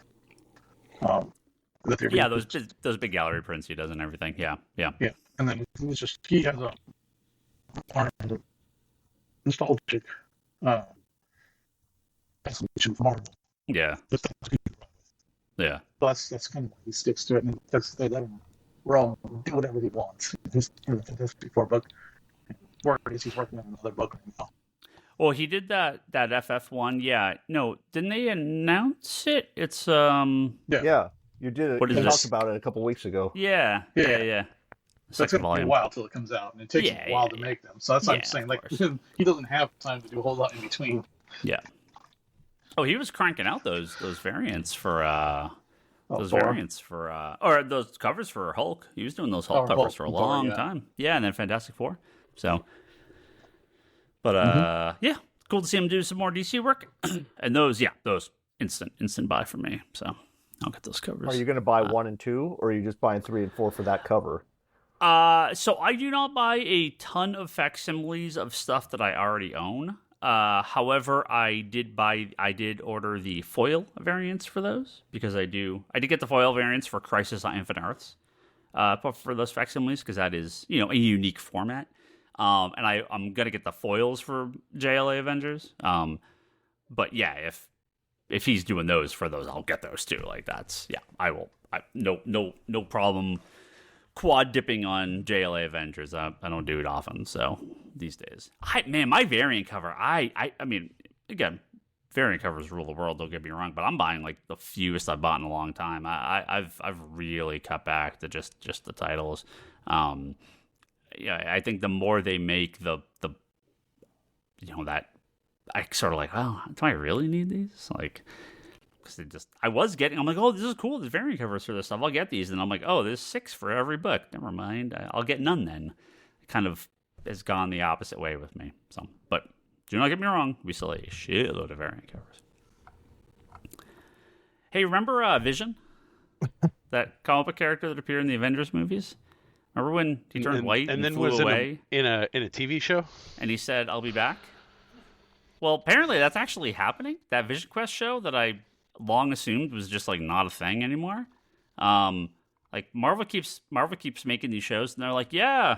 S1: Those big gallery prints he does and everything. Yeah.
S5: And then it was just he has a nostalgic fascination for Marvel.
S1: Yeah. Yeah.
S5: So that's kind of why he sticks to it, and they let him roam, do whatever he wants. He's in the Fantastic Four book. He's working on another book right now.
S1: Well, he did that FF one. Yeah. No, didn't they announce it? It's
S3: Yeah. You did it.
S1: What is
S3: you
S1: this?
S3: talked about it a couple weeks ago.
S1: Yeah.
S5: So it's going to take a while till it comes out, and it takes a while to make them. So that's what I'm saying. Like, he doesn't have time to do a whole lot in between.
S1: Yeah. Oh, he was cranking out those variants for or those covers for Hulk. He was doing those Hulk covers for a long time. Yeah, and then Fantastic Four. So, but yeah, cool to see him do some more DC work. And those instant buy for me. So I'll get those covers.
S3: Are you going to buy 1 and 2, or are you just buying 3 and 4 for that cover?
S1: So I do not buy a ton of facsimiles of stuff that I already own. However, I did order the foil variants for those because I did get the foil variants for Crisis on Infinite Earths, for those facsimiles because that is, a unique format. And I'm gonna get the foils for JLA Avengers. But yeah, if he's doing those for those, I'll get those too. Like I will. No problem. Quad dipping on JLA Avengers. I don't do it often, so these days. My variant cover. I mean, again, variant covers rule the world. Don't get me wrong, but I'm buying like the fewest I've bought in a long time. I've really cut back to just the titles. I think the more they make that I sort of like, oh, do I really need these? Like. I'm like, oh, this is cool. There's variant covers for this stuff. I'll get these. And I'm like, oh, there's 6 for every book. Never mind. I'll get none then. It kind of has gone the opposite way with me. So, but do not get me wrong. We still have a shitload of variant covers. Hey, remember Vision? That comic book character that appeared in the Avengers movies? Remember when he turned white and then flew away?
S2: In a TV show? And
S1: he said, I'll be back? Well, apparently that's actually happening. That VisionQuest show that I long assumed was just like not a thing anymore. Like Marvel keeps making these shows, and they're like, yeah,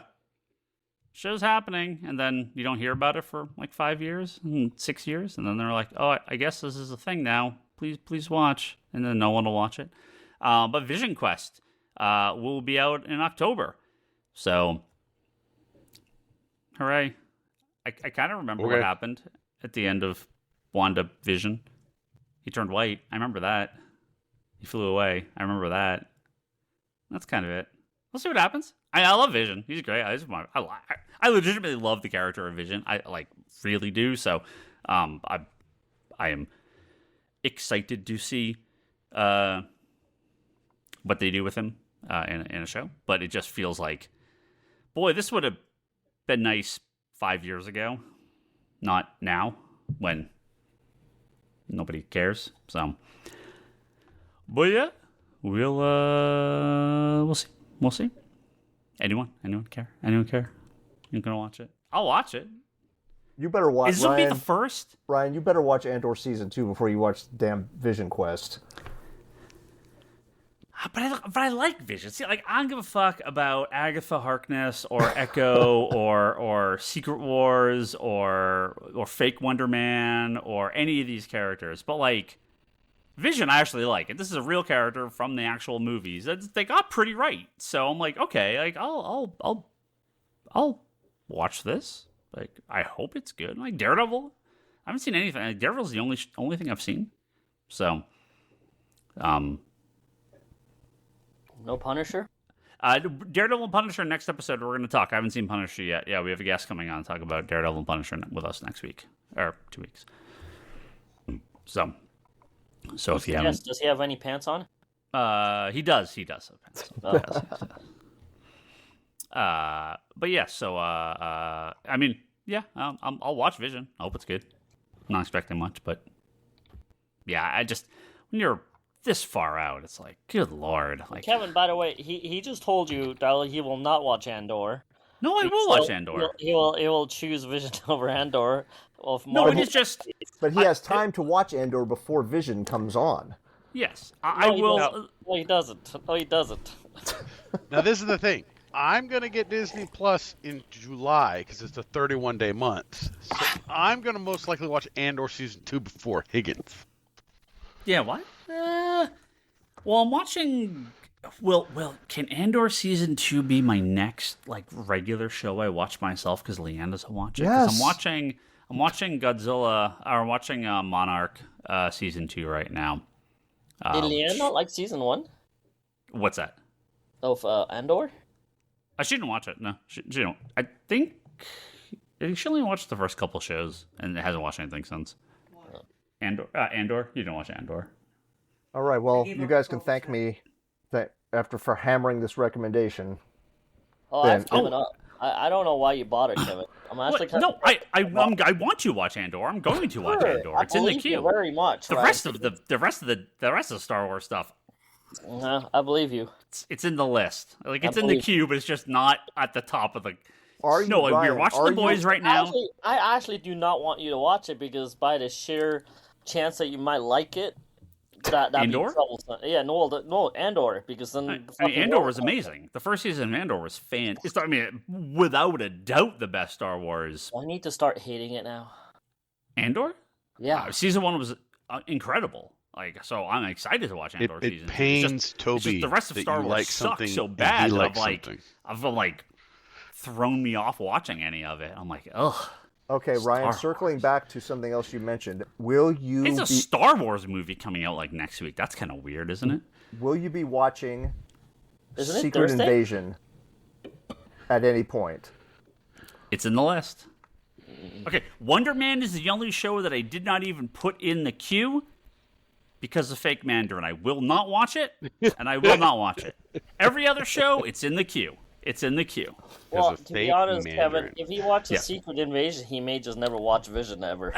S1: show's happening, and then you don't hear about it for like 5 years, 6 years, and then they're like, oh, I guess this is a thing now. Please watch, and then no one will watch it. But VisionQuest will be out in October, so hooray! I kind of remember what happened at the end of WandaVision. He turned white. I remember that. He flew away. I remember that. That's kind of it. We'll see what happens. I love Vision. He's great. I legitimately love the character of Vision. I really do. So, I am excited to see what they do with him in a show. But it just feels like, boy, this would have been nice 5 years ago, not now when nobody cares. So, but yeah, we'll see. We'll see. Anyone care? You gonna watch it? I'll watch it.
S3: You better watch.
S1: Is this be the first?
S3: Ryan, you better watch Andor season 2 before you watch the damn VisionQuest.
S1: But I like Vision. See, like, I don't give a fuck about Agatha Harkness or Echo or Secret Wars or fake Wonder Man or any of these characters. But like Vision, I actually like it. This is a real character from the actual movies. They got pretty right. So I'm like, okay, like I'll watch this. Like, I hope it's good. Like Daredevil, I haven't seen anything. Like, Daredevil's the only thing I've seen. So,
S4: no Punisher?
S1: Daredevil and Punisher next episode we're going to talk. I haven't seen Punisher yet. Yeah, we have a guest coming on to talk about Daredevil and Punisher with us next week. Or 2 weeks. So if you haven't...
S4: Does he have any pants on?
S1: He does have pants.
S4: Oh.
S1: But yeah, so, I mean, yeah, I'll watch Vision. I hope it's good. I'm not expecting much, but yeah, when you're this far out, it's like, good lord. Like,
S4: Kevin, by the way, he just told you that he will not watch Andor.
S1: No, I will watch Andor.
S4: He will choose Vision over Andor.
S1: No, it is just...
S3: But he has time to watch Andor before Vision comes on.
S1: Yes, I will...
S4: No, he doesn't. No, he doesn't.
S2: Now, this is the thing. I'm going to get Disney Plus in July because it's a 31-day month. So I'm going to most likely watch Andor Season 2 before Higgins.
S1: Yeah, what? Well, I'm watching... Well, can Andor Season 2 be my next, like, regular show I watch myself because Leanne doesn't watch it?
S3: Yes.
S1: Because I'm watching Godzilla, or I'm watching Monarch Season 2 right now.
S4: Did Leanne not like Season 1?
S1: What's that?
S4: Of Andor?
S1: She didn't watch it. No, she don't. I think she only watched the first couple shows and hasn't watched anything since. Andor. You didn't watch Andor.
S3: All right. Well, you guys can thank me for hammering this recommendation.
S4: Oh, I've given up. I don't know why you bothered, Kevin. I'm actually
S1: I want to watch Andor. I'm going to watch Andor. It's in the queue.
S4: Very much.
S1: The rest of the Star Wars stuff.
S4: I believe you.
S1: It's in the list. Like it's in the queue, but it's just not at the top of the.
S3: Are you?
S1: No,
S3: Ryan,
S1: we're watching The Boys right now.
S4: I actually do not want you to watch it because by the sheer chance that you might like it, that'd
S1: Andor?
S4: be troublesome. Yeah, no, Andor, because then
S1: Andor was amazing. The first season of Andor was fantastic. I mean, without a doubt, the best Star Wars.
S4: I need to start hating it now.
S1: Andor?
S4: Yeah,
S1: season 1 was incredible. Like, so I'm excited to watch Andor season 2.
S2: It pains Toby
S1: the rest of Star Wars sucks so bad that I've thrown me off watching any of it. I'm like, ugh.
S3: Okay, Ryan, circling back to something else you mentioned,
S1: It's a Star Wars movie coming out like next week. That's kind of weird, isn't it?
S3: Will you be watching Secret
S4: Thursday?
S3: Invasion at any point?
S1: It's in the list. Okay, Wonder Man is the only show that I did not even put in the queue because of fake Mandarin. I will not watch it, and I will not watch it. Every other show, it's in the queue. It's in the queue.
S4: Well, to be honest, Kevin, if he watches Secret Invasion, he may just never watch Vision ever.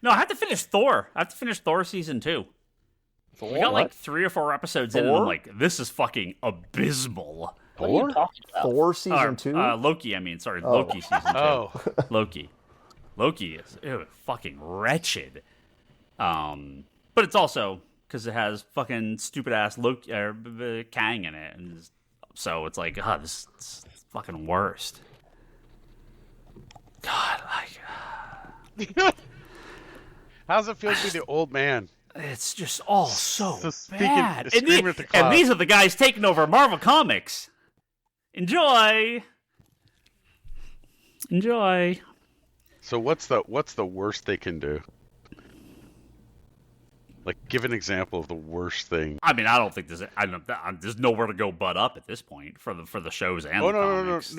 S1: No, I have to finish Thor. I have to finish Thor season 2. We got like 3 or 4 episodes in, and I'm like, this is fucking abysmal.
S4: What are you talking about?
S3: Thor season 2?
S1: Loki, Loki season 2.
S2: Oh.
S1: Loki is fucking wretched. But it's also because it has fucking stupid ass Loki Kang in it, and so it's like, this is fucking worst. God,
S2: how's it feel to be the old man?
S1: It's just all so bad.
S2: And
S1: these are the guys taking over Marvel Comics. Enjoy.
S2: So what's the worst they can do? Like, give an example of the worst thing.
S1: I mean, I don't think there's nowhere to go but up at this point for the shows and the comics.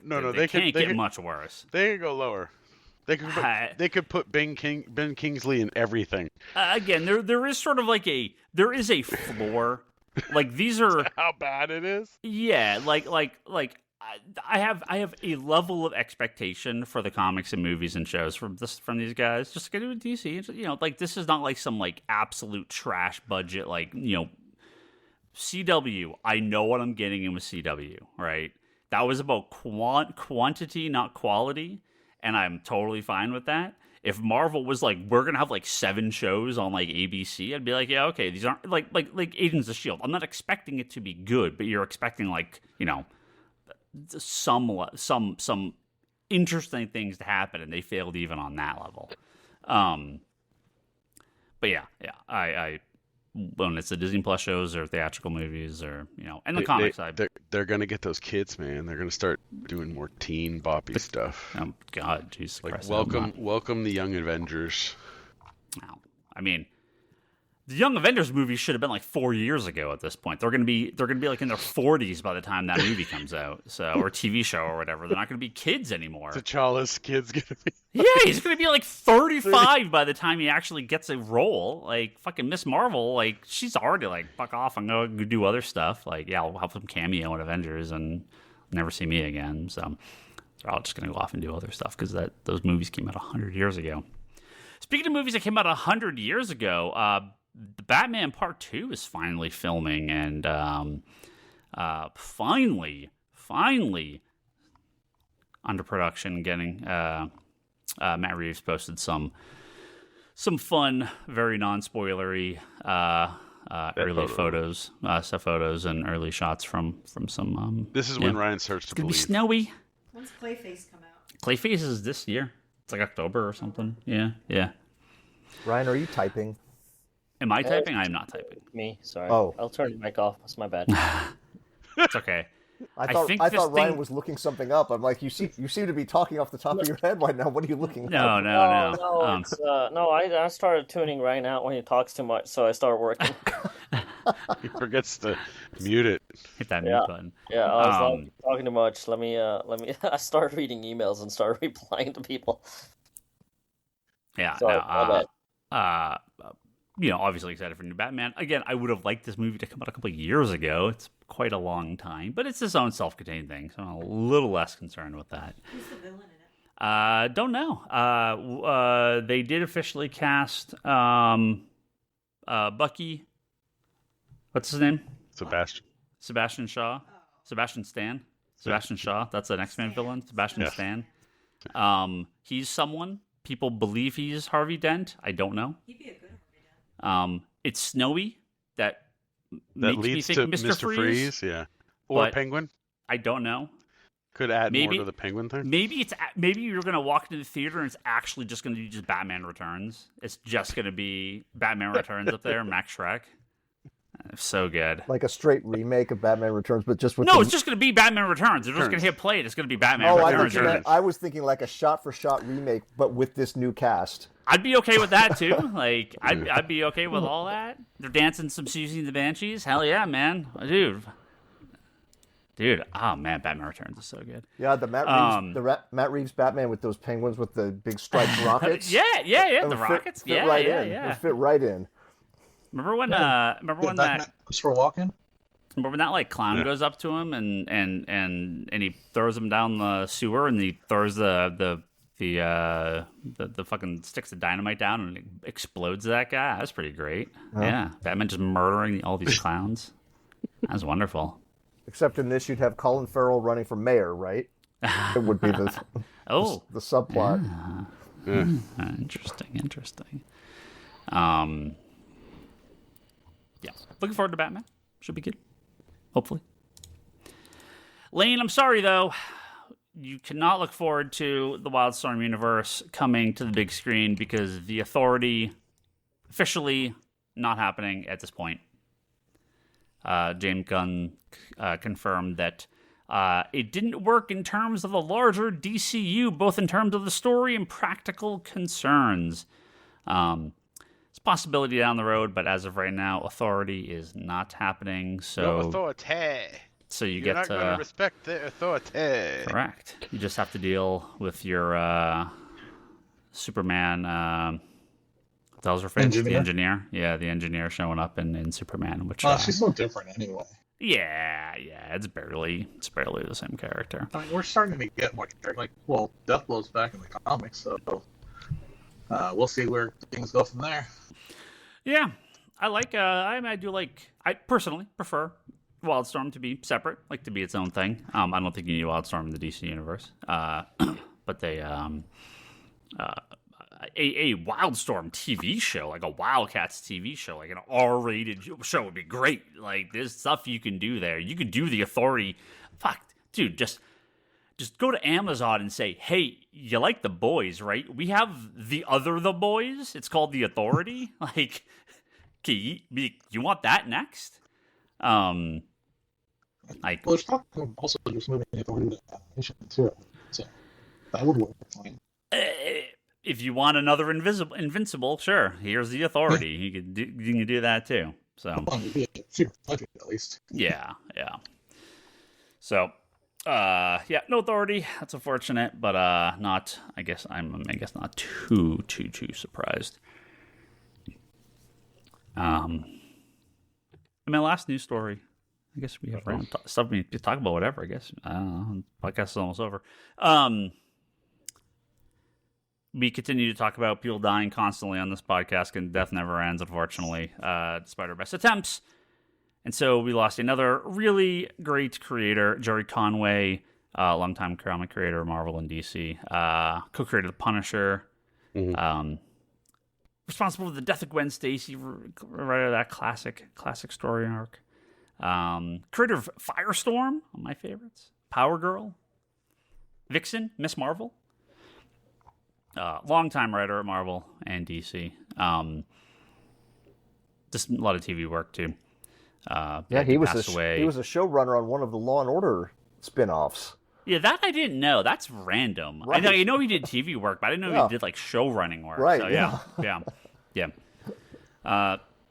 S2: No,
S1: they can't get much worse.
S2: They can go lower. They could put Ben Kingsley in everything.
S1: Again, there is sort of like a floor. Like these are
S2: how bad it is.
S1: Yeah, like I have a level of expectation for the comics and movies and shows from these guys. Just get it with DC. Like this is not like some like absolute trash budget. Like CW. I know what I'm getting in with CW. Right. That was about quantity, not quality, and I'm totally fine with that. If Marvel was like, we're gonna have like 7 shows on like ABC, I'd be like, yeah, okay, these aren't like Agents of S.H.I.E.L.D. I'm not expecting it to be good, but you're expecting like some interesting things to happen, and they failed even on that level. But yeah, I when it's the Disney Plus shows or theatrical movies or and the comics side,
S2: they're gonna get those kids, man. They're gonna start doing more teen boppy stuff.
S1: Oh God, Jesus Christ!
S2: Welcome the Young Avengers.
S1: Wow. I mean, the Young Avengers movie should have been like 4 years ago at this point. They're gonna be like in their 40s by the time that movie comes out, or TV show or whatever. They're not gonna be kids anymore.
S2: T'Challa's kid's gonna be.
S1: Yeah, he's gonna be like 35 by the time he actually gets a role. Like fucking Miss Marvel, like she's already like fuck off and go do other stuff. Like I'll help him cameo in Avengers and never see me again. So they're all just gonna go off and do other stuff because those movies came out 100 years ago. Speaking of movies that came out 100 years ago, the Batman Part 2 is finally filming, and finally under production, getting Matt Reeves posted some fun, very non-spoilery early photos and early shots from some.
S2: This is when Ryan starts to believe.
S1: It's gonna be snowy.
S6: When's Clayface come out?
S1: Clayface is this year. It's like October or something. Yeah.
S3: Ryan, are you typing?
S1: Am I typing? I am not typing.
S4: Me, sorry.
S3: Oh.
S4: I'll turn your mic off. That's my bad.
S1: It's okay.
S3: I thought Ryan was looking something up. I'm like, you seem to be talking off the top of your head right now. What are you looking
S1: No.
S3: up?
S4: No. I started tuning right out when he talks too much, so I started working.
S2: He forgets to mute it.
S1: Hit that mute button.
S4: Yeah, I was like, talking too much. Let me. I started reading emails and started replying to people.
S1: Yeah.
S4: Sorry,
S1: Obviously excited for new Batman. Again, I would have liked this movie to come out a couple of years ago. It's quite a long time, but it's its own self-contained thing, so I'm a little less concerned with that.
S6: Who's the villain in it?
S1: Don't know. They did officially cast Bucky. What's his name? Sebastian Shaw. Sebastian Stan. Sebastian Shaw. That's an X-Men villain. Sebastian Stan. He's someone. People believe he's Harvey Dent. I don't know.
S6: He'd be a good Harvey Dent.
S1: It's Snowy that
S2: That
S1: makes
S2: leads
S1: me
S2: to
S1: think
S2: Mr. Freeze, yeah. Or
S1: But-
S2: Penguin.
S1: I don't know.
S2: Could add
S1: maybe-
S2: more to the Penguin thing.
S1: Maybe you're gonna walk into the theater and it's actually just gonna be just Batman Returns. It's just gonna be Batman Returns up there, Max Schreck. So good.
S3: Like a straight remake of Batman Returns, but just with
S1: No, it's just gonna be Batman Returns. They're just gonna hit play. It's gonna be Batman Returns.
S3: I was thinking like a shot-for-shot remake, but with this new cast.
S1: I'd be okay with that too. Like I'd be okay with all that. They're dancing some Susie and the Banshees. Hell yeah, man, dude. Oh man, Batman Returns is so good.
S3: Yeah, the Matt Reeves Batman with those penguins with the big striped rockets.
S1: yeah. The rockets.
S3: Fit right in.
S1: Yeah.
S3: It fit right in.
S1: Remember when that
S5: Christopher Walken?
S1: Remember when that like clown goes up to him and he throws him down the sewer and he throws the fucking sticks of dynamite down and it explodes that guy? That's pretty great. Yeah, Batman just murdering all these clowns. That's wonderful.
S3: Except in this, you'd have Colin Farrell running for mayor, right? It would be the subplot.
S1: Interesting. Yeah, looking forward to Batman. Should be good. Hopefully. Lane, I'm sorry though. You cannot look forward to the Wildstorm universe coming to the big screen because the Authority officially not happening at this point. James Gunn confirmed that it didn't work in terms of the larger DCU, both in terms of the story and practical concerns. It's a possibility down the road, but as of right now, Authority is not happening. So
S2: No authority.
S1: So you're
S2: not going to respect the authority.
S1: Correct. You just have to deal with your Superman. That was her face. The engineer. Yeah, the engineer showing up in Superman, which
S5: she's so different anyway.
S1: Yeah, it's barely the same character.
S5: I mean, we're starting to get more Deathblow's back in the comics, so we'll see where things go from there.
S1: Yeah, I personally prefer Wildstorm to be separate, like to be its own thing. I don't think you need Wildstorm in the DC universe, but they a Wildstorm TV show, like a Wildcats TV show, like an R-rated show would be great. Like, there's stuff you can do there. You could do the Authority. Fuck, dude, just go to Amazon and say, hey, you like The Boys, right? We have The Boys. It's called The Authority. Like, okay, you want that next?
S5: Well, there's talk of also just moving the Authority to animation, too. So, that would work fine.
S1: If you want another Invincible, sure. Here's the Authority. You can do that too. So
S5: super budget at least.
S1: Yeah. So, no Authority. That's unfortunate, but not. I guess not too surprised. My last news story. I guess we have stuff we can talk about. Whatever. I guess podcast is almost over. We continue to talk about people dying constantly on this podcast, and death never ends, unfortunately, despite our best attempts. And so we lost another really great creator, Gerry Conway, longtime comic creator of Marvel and DC, co-creator of The Punisher, responsible for the death of Gwen Stacy, writer of that classic story arc, creator of Firestorm, one of my favorites, Power Girl, Vixen, Miss Marvel. Long-time writer at Marvel and DC. Just a lot of TV work, too.
S3: He was a showrunner on one of the Law and Order spin-offs.
S1: Yeah, that I didn't know. That's random. Right. I know he did TV work, but I didn't know he did, show running work.
S3: Right,
S1: so, yeah.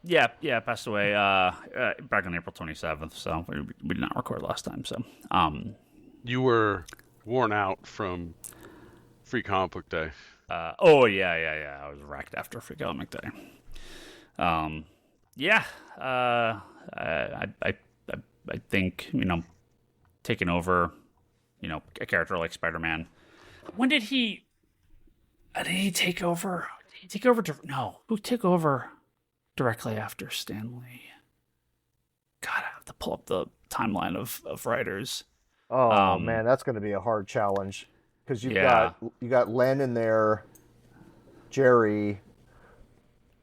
S1: passed away back on April 27th. So we did not record last time. So
S2: You were worn out from Free Comic Book Day.
S1: I was wrecked after Free Comic Day. I think taking over, a character like Spider-Man. When did he? Did he take over? Did he take over? No, who took over directly after Stan Lee? God, I have to pull up the timeline of writers.
S3: Oh man, that's going to be a hard challenge because you got Len in there, Gerry.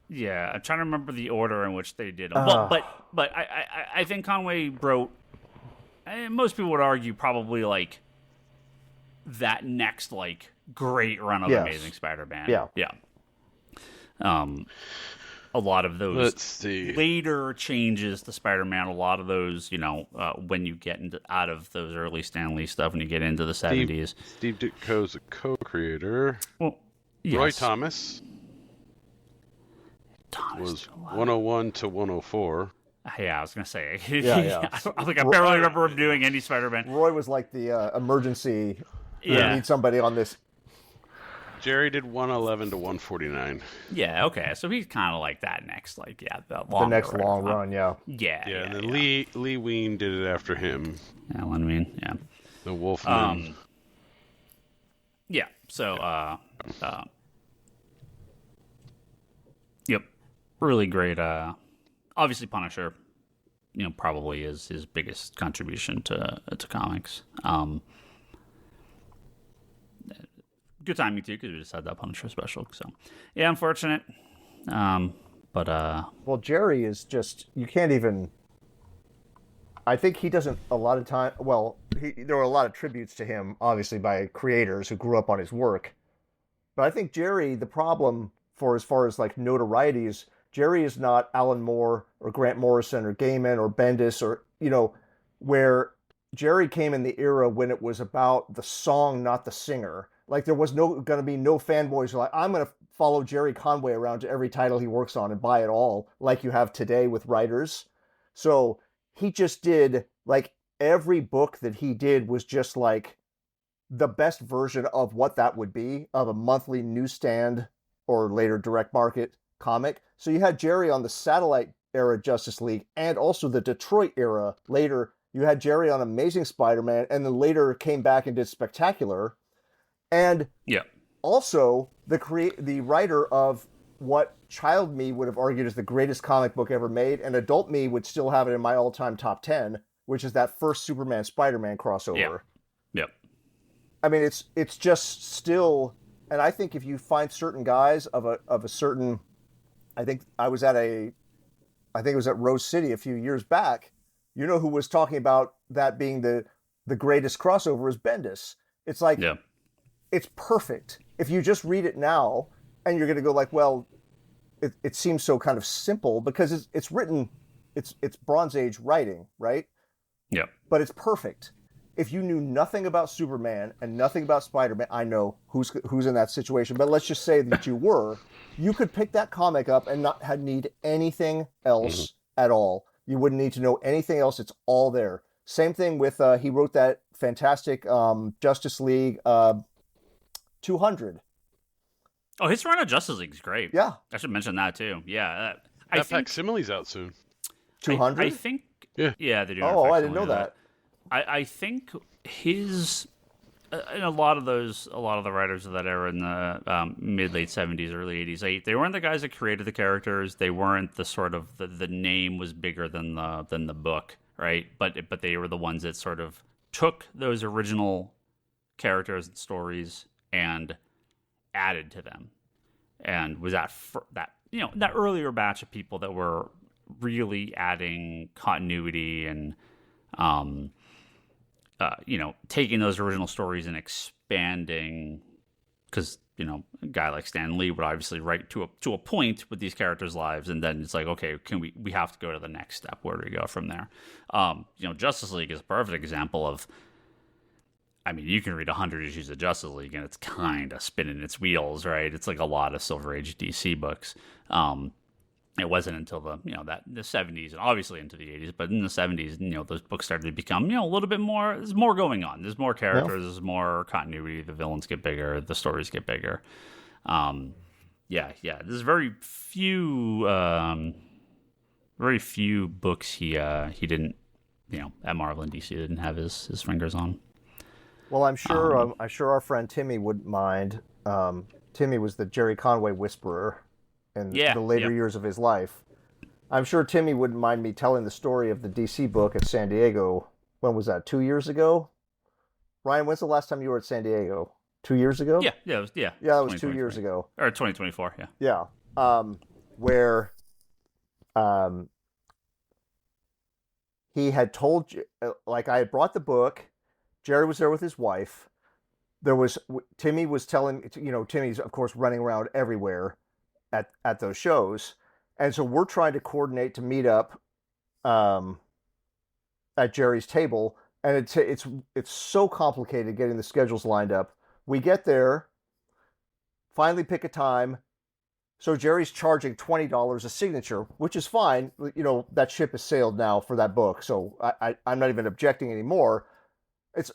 S1: Yeah, I'm trying to remember the order in which they did them. But I think Conway wrote. Most people would argue probably like that next like great run of Amazing Spider-Man. Yeah. A lot of those later changes to Spider-Man, a lot of those, when you get out of those early Stan Lee stuff, when you get into the 70s.
S2: Steve Ditko's a co-creator.
S1: Well, yes.
S2: Roy Thomas was 101 to 104.
S1: Yeah, I was going to say.
S3: I
S1: barely remember him doing any Spider-Man.
S3: Roy was like the emergency. I need somebody on this.
S2: Gerry did 111 to 149.
S1: Yeah, okay. So he's kind of like that next, the
S3: next long run,
S2: Yeah, and then Lee Wein did it after him.
S1: Alan Wein, yeah.
S2: The Wolfman.
S1: Yeah, so, yep. Really great. Obviously, Punisher, probably is his biggest contribution to comics. Good timing too, because we just had that Punisher special. So, yeah, unfortunate.
S3: Well, Gerry is just, you can't even. I think he doesn't a lot of time. Well, there were a lot of tributes to him, obviously by creators who grew up on his work. But I think Gerry, the problem for as far as like notoriety is, Gerry is not Alan Moore or Grant Morrison or Gaiman or Bendis or where Gerry came in the era when it was about the song, not the singer. Like there was going to be no fanboys who are like, I'm going to follow Gerry Conway around to every title he works on and buy it all, like you have today with writers. So he just did, like, every book that he did was just like the best version of what that would be, of a monthly newsstand or later direct market comic. So you had Gerry on the Satellite era Justice League and also the Detroit era later. You had Gerry on Amazing Spider-Man and then later came back and did Spectacular. And also the writer of what child me would have argued is the greatest comic book ever made, and adult me would still have it in my all-time top 10, which is that first Superman Spider-Man crossover.
S1: Yep.
S3: I mean, it's just still, and I think if you find certain guys of a certain, I think it was at Rose City a few years back, who was talking about that being the greatest crossover is Bendis. It's like, it's perfect. If you just read it now, and you're going to go like, well, it seems so kind of simple because it's written, it's Bronze Age writing, right?
S1: Yeah.
S3: But it's perfect. If you knew nothing about Superman and nothing about Spider-Man, I know who's in that situation, but let's just say that you could pick that comic up and not need anything else at all. You wouldn't need to know anything else. It's all there. Same thing with, he wrote that fantastic Justice League 200.
S1: Oh, his run of Justice League is great.
S3: Yeah.
S1: I should mention that too. Yeah.
S2: I think facsimile's out soon.
S3: 200?
S1: I think. Yeah, they do.
S3: Oh, I didn't know that.
S1: I think his and a lot of the writers of that era in the mid-late 70s, early 80s, they weren't the guys that created the characters. They weren't the sort of the name was bigger than the book, right? But they were the ones that sort of took those original characters and stories and added to them, and was that earlier batch of people that were really adding continuity and taking those original stories and expanding, because a guy like Stan Lee would obviously write to a point with these characters' lives, and then it's like, okay, we have to go to the next step. Where do we go from there? Justice League is a perfect example of, I mean, you can read 100 issues of Justice League and it's kind of spinning its wheels, right? It's like a lot of Silver Age DC books. And It wasn't until the the 70s and obviously into the 80s, but in the 70s, those books started to become a little bit more. There's more going on. There's more characters. There's more continuity. The villains get bigger. The stories get bigger. There's very few books he didn't at Marvel and DC didn't have his fingers on.
S3: Well, I'm sure our friend Timmy wouldn't mind. Timmy was the Gerry Conway whisperer in the later years of his life. I'm sure Timmy wouldn't mind me telling the story of the DC book at San Diego. When was that? 2 years ago? Ryan, when's the last time you were at San Diego? 2 years ago?
S1: Yeah,
S3: that was 2 years ago.
S1: Or 2024, yeah.
S3: Yeah. Where he had told you, like, I had brought the book. Gerry was there with his wife. Timmy was telling, Timmy's, of course, running around everywhere at those shows. And so we're trying to coordinate to meet up at Gerry's table. And it's so complicated getting the schedules lined up. We get there, finally pick a time. So Gerry's charging $20 a signature, which is fine. That ship has sailed now for that book. So I'm not even objecting anymore.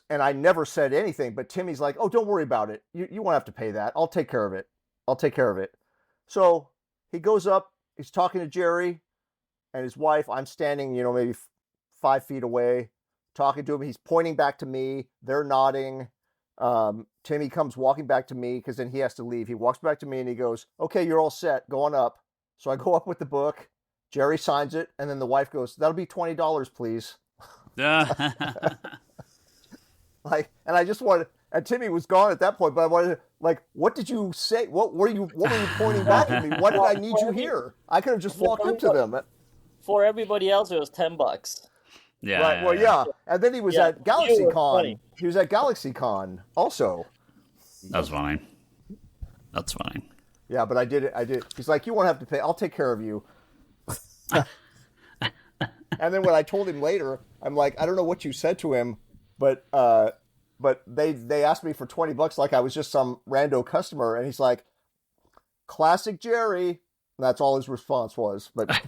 S3: And I never said anything, but Timmy's like, oh, don't worry about it. You won't have to pay that. I'll take care of it. So he goes up, he's talking to Gerry and his wife. I'm standing, maybe 5 feet away, talking to him. He's pointing back to me. They're nodding. Timmy comes walking back to me because then he has to leave. He walks back to me and he goes, okay, you're all set. Go on up. So I go up with the book. Gerry signs it. And then the wife goes, that'll be $20, please. And I just wanted, and Timmy was gone at that point, but I wanted to, what did you say? What were you pointing back at me? Why did I need you here? I could have just walked up to them.
S4: For everybody else, it was $10.
S1: Yeah.
S3: Right. Well, yeah. And then he was at GalaxyCon. He was at GalaxyCon also.
S1: That's fine.
S3: Yeah, but I did it. He's like, you won't have to pay. I'll take care of you. And then when I told him later, I'm like, I don't know what you said to him, but they asked me for $20 like I was just some rando customer, and he's like, classic Gerry. And that's all his response was. But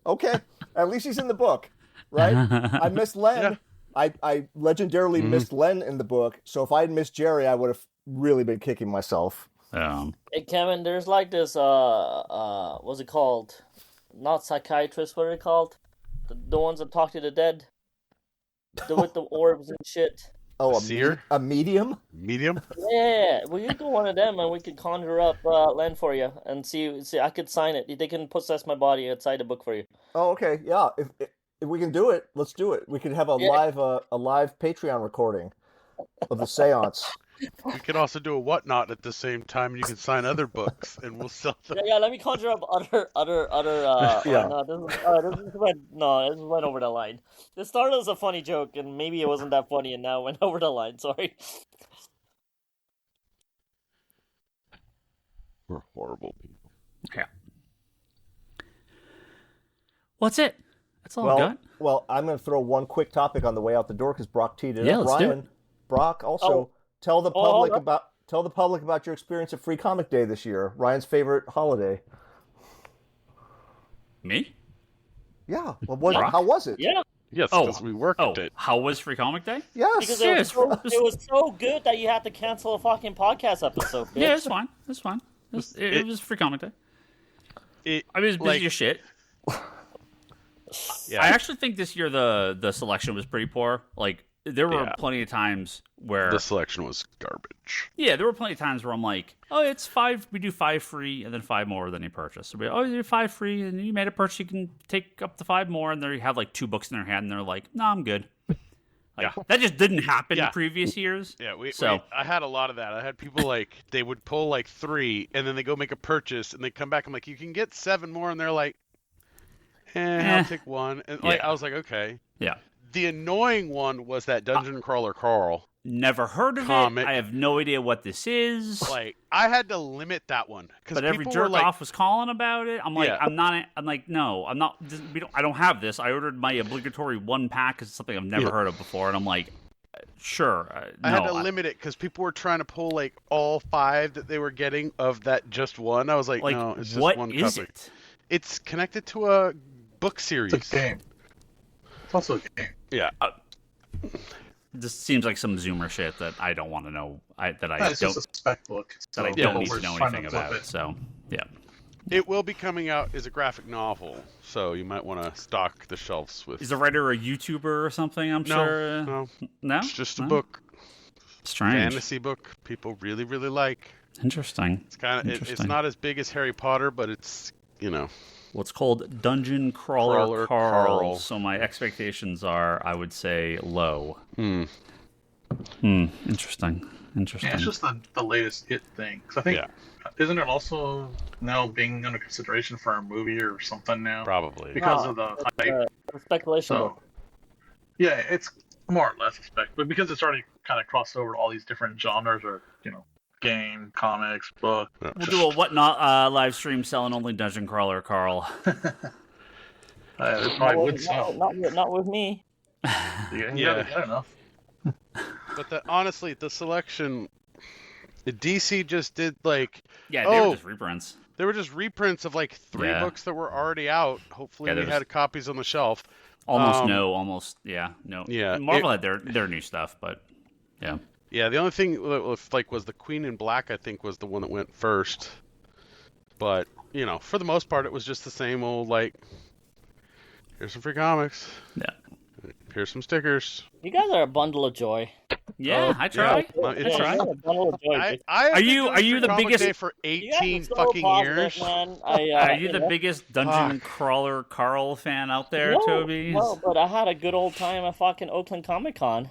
S3: okay, at least he's in the book, right? I missed Len. Yeah. I legendarily missed Len in the book, so if I had missed Gerry, I would have really been kicking myself.
S4: Hey Kevin, there's like this what's it called? Not psychiatrists, what are they called? The ones that talk to the dead. With the orbs and shit.
S2: Oh, a seer?
S3: A medium?
S2: Medium?
S4: Yeah, we could go one of them and we could conjure up Len for you and see. I could sign it. They can possess my body outside the book for you.
S3: Oh, okay. Yeah, if we can do it, let's do it. We could have a live Patreon recording of the seance.
S2: We could also do a whatnot at the same time, and you can sign other books, and we'll sell them.
S4: Yeah. Let me conjure up other.
S3: Yeah.
S4: This went over the line. This started as a funny joke, and maybe it wasn't that funny, and now it went over the line. Sorry.
S2: We're horrible people.
S1: Yeah. What's it? That's all I've got.
S3: Well, I'm going to throw one quick topic on the way out the door because Brock teed it up.
S1: Let's do
S3: Ryan,
S1: it.
S3: Brock, also tell the public about your experience at Free Comic Day this year. Ryan's favorite holiday.
S1: Me?
S3: Yeah. Well, how was it?
S4: Yeah.
S2: Yes, because we worked it.
S1: How was Free Comic Day?
S3: Yes.
S4: Because it was so good that you had to cancel a fucking podcast episode. Bitch.
S1: Yeah, it's fine. It was Free Comic Day. I was busy as shit.
S2: Yeah.
S1: I actually think this year the selection was pretty poor. Like, there were plenty of times where
S2: the selection was garbage.
S1: Yeah, there were plenty of times where I'm like, oh, it's 5. We do 5 free, and then 5 more than you purchase. So you do 5 free, and you made a purchase. You can take up to 5 more, and there you have like 2 books in their hand, and they're like, no, I'm good. That just didn't happen in previous years.
S2: Yeah, I had a lot of that. I had people like they would pull like 3, and then they go make a purchase, and they come back. I'm like, you can get 7 more, and they're like, I'll take 1. And I was like, okay.
S1: Yeah.
S2: The annoying one was that Dungeon Crawler Carl.
S1: Never heard of
S2: comic.
S1: It. I have no idea what this is.
S2: Like, I had to limit that one.
S1: But every jerk off was calling about it. I'm like, no, I'm not. I don't have this. I ordered my obligatory 1 pack because it's something I've never heard of before. And I'm like, sure.
S2: I had to limit it because people were trying to pull like all 5 that they were getting of that just one. I was like no, it's just one copy.
S1: What is it?
S2: It's connected to a book series.
S5: It's a game. It's also a game.
S2: Yeah.
S1: This seems like some Zoomer shit that I don't want to know.
S5: It's just a spec book.
S1: That I don't need to know anything about. So, yeah.
S2: It will be coming out as a graphic novel, so you might want to stock the shelves with.
S1: Is the writer a YouTuber or something? I'm sure. No.
S2: It's just a book.
S1: Strange.
S2: Fantasy book people really, really like.
S1: Interesting.
S2: It's kind of. It's not as big as Harry Potter, but it's Well,
S1: it's called Dungeon Crawler Carl. So my expectations are, I would say, low. Interesting.
S5: Yeah, it's just the latest It thing. Because I think, isn't it also now being under consideration for a movie or something now?
S2: Probably.
S5: Because of the hype.
S4: Speculation.
S5: So, yeah, it's more or less a spec. But because it's already kind of crossed over to all these different genres or, game, comics, book.
S1: We'll do a whatnot live stream selling only Dungeon Crawler Carl.
S5: It probably would sell.
S4: Not with me.
S5: Yeah, enough.
S2: But honestly, the selection, DC just did they
S1: were just reprints.
S2: They were just reprints of 3 books that were already out. Hopefully, we had copies on the shelf.
S1: Almost no.
S2: Yeah,
S1: Marvel had their new stuff, but yeah.
S2: Yeah, the only thing was the Queen in Black. I think was the one that went first. But for the most part, it was just the same old here's some free comics.
S1: Yeah.
S2: Here's some stickers.
S4: You guys are a bundle of joy.
S1: Yeah, I try.
S2: I try.
S4: A bundle of joy.
S1: Are you the biggest
S2: day for 18 fucking years?
S4: Man.
S1: Are you the biggest Dungeon Crawler Carl fan out there, Toby?
S4: No, but I had a good old time at fucking Oakland Comic Con.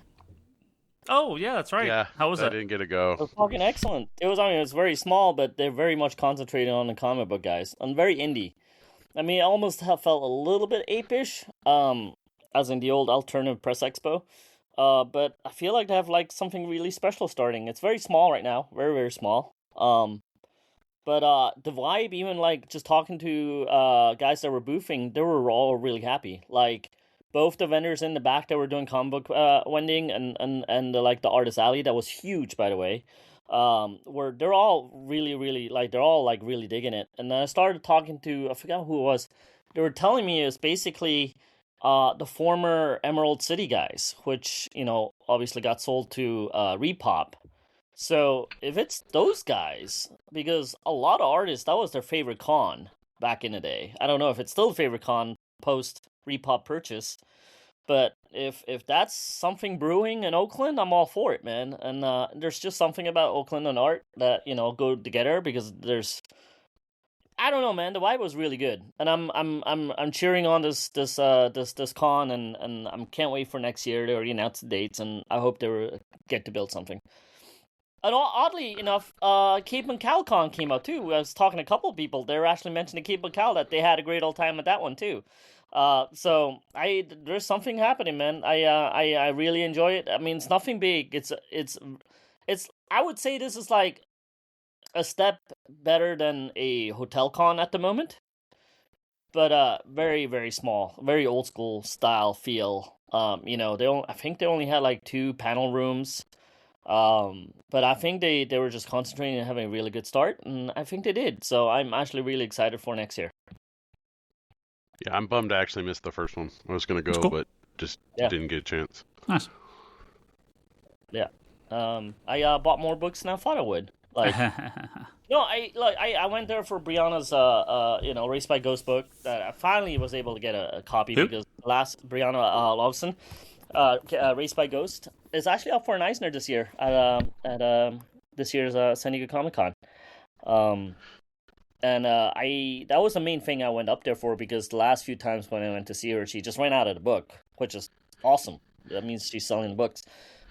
S1: Oh yeah, that's right.
S2: Yeah,
S1: how was it?
S2: I didn't get to go.
S4: It was fucking excellent. It was very small, but they're very much concentrated on the comic book guys. And very indie. I mean, it almost felt a little bit ape-ish, as in the old alternative press expo. But I feel like they have something really special starting. It's very small right now, very very small. But the vibe, even just talking to guys that were boothing, they were all really happy. Both the vendors in the back that were doing comic book vending and the artist alley that was huge, by the way. They're all really they're all really digging it. And then I started talking to, I forgot who it was. They were telling me it was basically the former Emerald City guys, which obviously got sold to Repop. So if it's those guys, because a lot of artists, that was their favorite con back in the day. I don't know if it's still the favorite con post Repop purchase, but if that's something brewing in Oakland, I'm all for it, man. And there's just something about Oakland and art that go together, because I don't know, man. The vibe was really good, and I'm cheering on this con, and I can't wait for next year. They already announced the dates, and I hope they get to build something. And oddly enough, Cape and Cal Con came out too. I was talking to a couple of people. They were actually mentioning Cape and Cal, that they had a great old time at that one too. So there's something happening, man. I really enjoy it. I mean, it's nothing big. It's I would say this is a step better than a hotel con at the moment, but very very small, very old school style feel. I think they only had 2 panel rooms. But I think they were just concentrating on having a really good start, and I think they did. So I'm actually really excited for next year.
S2: Yeah, I'm bummed I actually missed the first one. I was going to go, but just didn't get a chance.
S1: Nice.
S4: Yeah. I bought more books than I thought I would. No, I went there for Brianna's Race by Ghost book that I finally was able to get a copy.
S1: Who?
S4: Because last Brianna Lawson, Race by Ghost is actually up for an Eisner this year at this year's San Diego Comic Con. And that was the main thing I went up there for, because the last few times when I went to see her, she just ran out of the book, which is awesome. That means she's selling the books.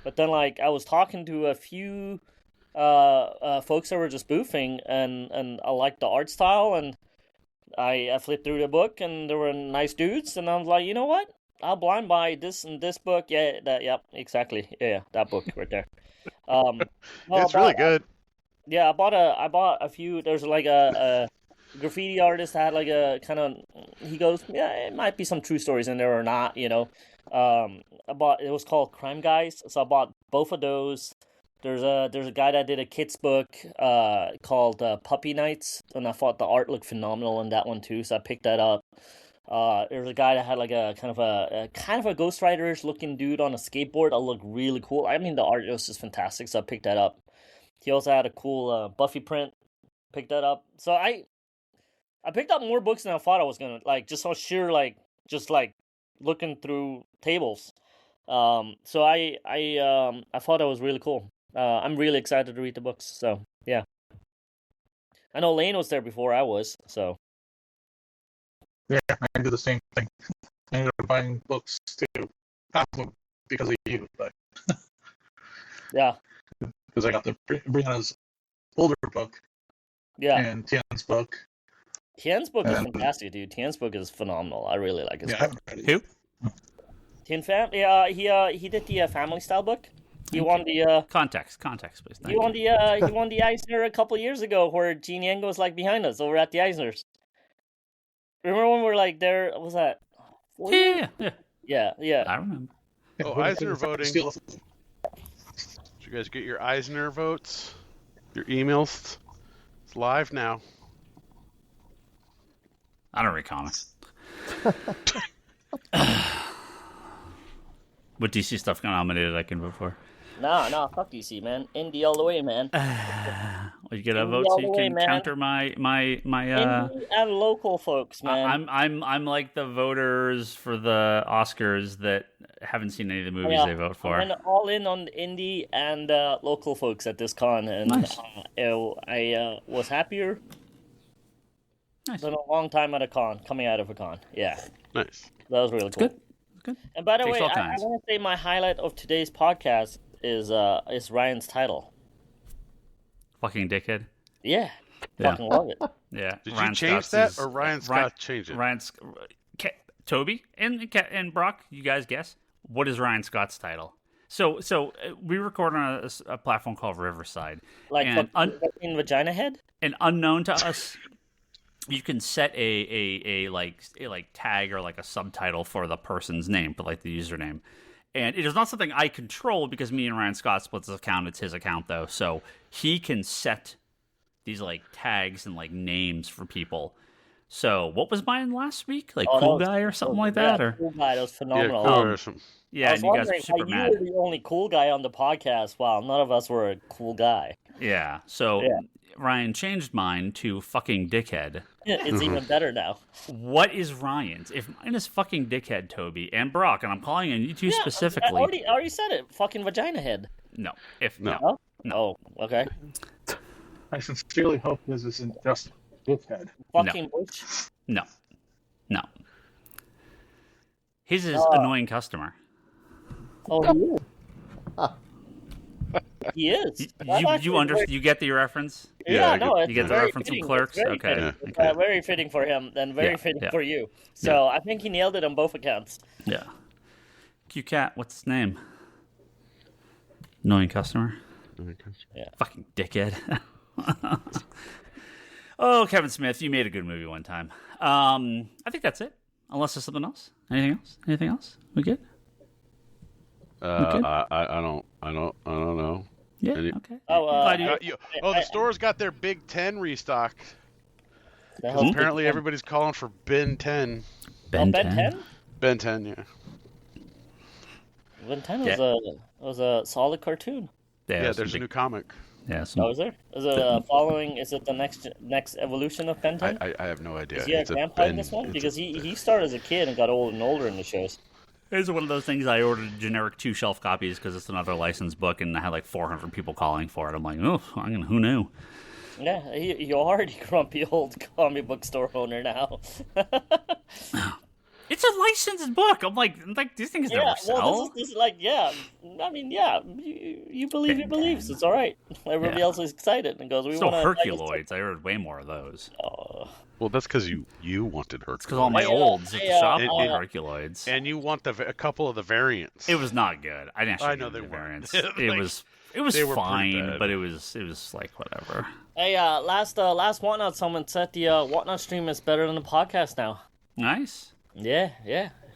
S4: But then I was talking to a few folks that were just boothing, and I liked the art style, and I flipped through the book, and there were nice dudes, and I was like, you know what? I'll blind buy this and this book. Yeah, exactly. Yeah, that book right there.
S2: It's really good.
S4: Yeah, I bought a few. There's a graffiti artist that had a kind of. He goes, yeah, it might be some true stories in there or not. It was called Crime Guys, so I bought both of those. There's a guy that did a kids book called Puppy Nights, and I thought the art looked phenomenal in that one too, so I picked that up. There's a guy that had like a kind of a Ghost Rider-ish looking dude on a skateboard that looked really cool. I mean, the art was just fantastic, so I picked that up. He also had a cool Buffy print. Picked that up. So I picked up more books than I thought I was gonna, like, just on sheer just looking through tables. So I thought that was really cool. I'm really excited to read the books. So yeah, I know Lane was there before I was. So
S5: yeah, I do the same thing. I ended up buying books too, not because of you, but
S4: yeah,
S5: because I got the Brianna's older book.
S4: Yeah.
S5: And Tian's book.
S4: Tian's book is fantastic, dude. Tian's book is phenomenal. I really like his book.
S5: I haven't read it.
S1: Who?
S4: Tian Fam? Yeah, he did the family style book. He won the
S1: context, please.
S4: He won the Eisner a couple years ago, where Gene Yang was like behind us over at the Eisners. Remember when we were like there? What was that? Yeah.
S1: I remember.
S2: Oh, Eisner voting. Did you guys get your Eisner votes? Your emails? It's live now.
S1: I don't read comics. What DC stuff got nominated I can vote for?
S4: No, fuck DC, man. Indie all the way, man.
S1: Well, you get a vote so you can counter my
S4: Indie and local folks, man.
S1: I'm like the voters for the Oscars that haven't seen any of the movies they vote for.
S4: I'm all in on indie and local folks at this con, and
S1: nice.
S4: I was happier
S1: nice.
S4: than a long time at a con, coming out of a con. Yeah.
S2: Nice.
S4: That was really cool.
S1: Good.
S4: And by the
S1: Takes
S4: way,
S1: all
S4: I
S1: kinds.
S4: want to say my highlight of today's podcast is Ryan's title.
S1: Fucking dickhead.
S4: Yeah. Fucking love it.
S1: Yeah.
S2: Did
S1: Ryan
S2: you change
S1: Scott's
S2: that, or Ryan Scott changed it?
S1: Toby and Brock, you guys guess what is Ryan Scott's title? So we record on a platform called Riverside,
S4: like
S1: and
S4: in Vagina Head.
S1: And unknown to us, you can set a tag or like a subtitle for the person's name, but like the username. And it is not something I control because me and Ryan Scott split his account. It's his account though, so he can set these like tags and like names for people. So what was mine last week? Like cool guy or something like that, or
S4: cool guy? That was phenomenal.
S1: Yeah,
S4: I was
S1: and you guys were
S4: wondering
S1: super
S4: how
S1: mad.
S4: you were the only cool guy on the podcast, while none of us were a cool guy.
S1: Yeah, so Ryan changed mine to fucking dickhead.
S4: It's even better now.
S1: What is Ryan's? If mine is fucking dickhead, Toby and Brock, and I'm calling on you two specifically.
S4: I already said it. Fucking Vagina Head.
S1: No.
S4: No. Oh, okay.
S5: I sincerely hope this isn't just dickhead.
S4: Fucking Bush.
S1: No. He's his annoying customer.
S4: Oh, he is.
S1: You get the reference?
S4: Yeah, no, it's
S1: you get the reference from Clerks? Okay.
S4: Very fitting for him, and very fitting for you. So I think he nailed it on both accounts.
S1: Yeah. QCat, what's his name? Annoying customer?
S4: Yeah.
S1: Fucking dickhead. Oh, Kevin Smith, you made a good movie one time. I think that's it. Unless there's something else. Anything else? We good?
S2: I don't know.
S1: Yeah. Okay.
S2: The store's got their Big Ten restocked. Apparently, everybody's calling for Ben 10.
S1: Ben
S4: 10?
S2: Ben 10, yeah.
S4: Ben 10 was a solid cartoon.
S2: Yeah, there's a new comic.
S1: Yeah.
S4: Is there? Is it following? Is it the next evolution of Ben 10?
S2: I have no idea.
S4: Is he a grandpa in this one? Because he started as a kid and got older and older in the shows.
S1: It's one of those things I ordered generic 2 shelf copies because it's another licensed book, and I had like 400 people calling for it. I'm like, who knew?
S4: Yeah, you're already grumpy old comic book store owner now.
S1: It's a licensed book. I'm like these things never sell.
S4: Well, this is like, I mean, you believe your beliefs. It's all right. Everybody else is excited and goes, we want to.
S1: Herculoids. I ordered way more of those.
S2: Well, that's because you wanted Herculoids.
S1: It's because all my olds at the shop want Herculoids.
S2: And you want a couple of the variants.
S1: It was not good. I know they were variants. It was fine, but it was like whatever.
S4: Hey, last Whatnot, someone said the Whatnot stream is better than the podcast now.
S1: Nice.
S4: Yeah.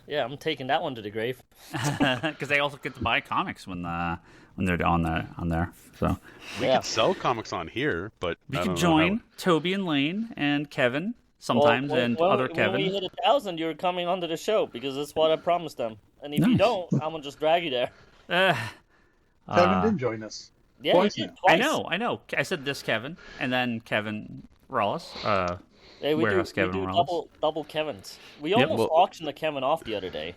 S4: Yeah, I'm taking that one to the grave.
S1: Because they also get to buy comics when they're on there. So
S2: we could sell comics on here, but
S1: we could join Toby and Lane and Kevin sometimes, other Kevin.
S4: When we hit 1,000, you're coming onto the show because that's what I promised them. And if you don't, I'm gonna just drag you there.
S5: Kevin did join us.
S4: Yeah,
S5: twice
S4: he did.
S5: now.
S4: Twice.
S1: I know. I said this Kevin, and then Kevin Rollis.
S4: Hey, we do double Kevins. We almost auctioned a Kevin off the other day.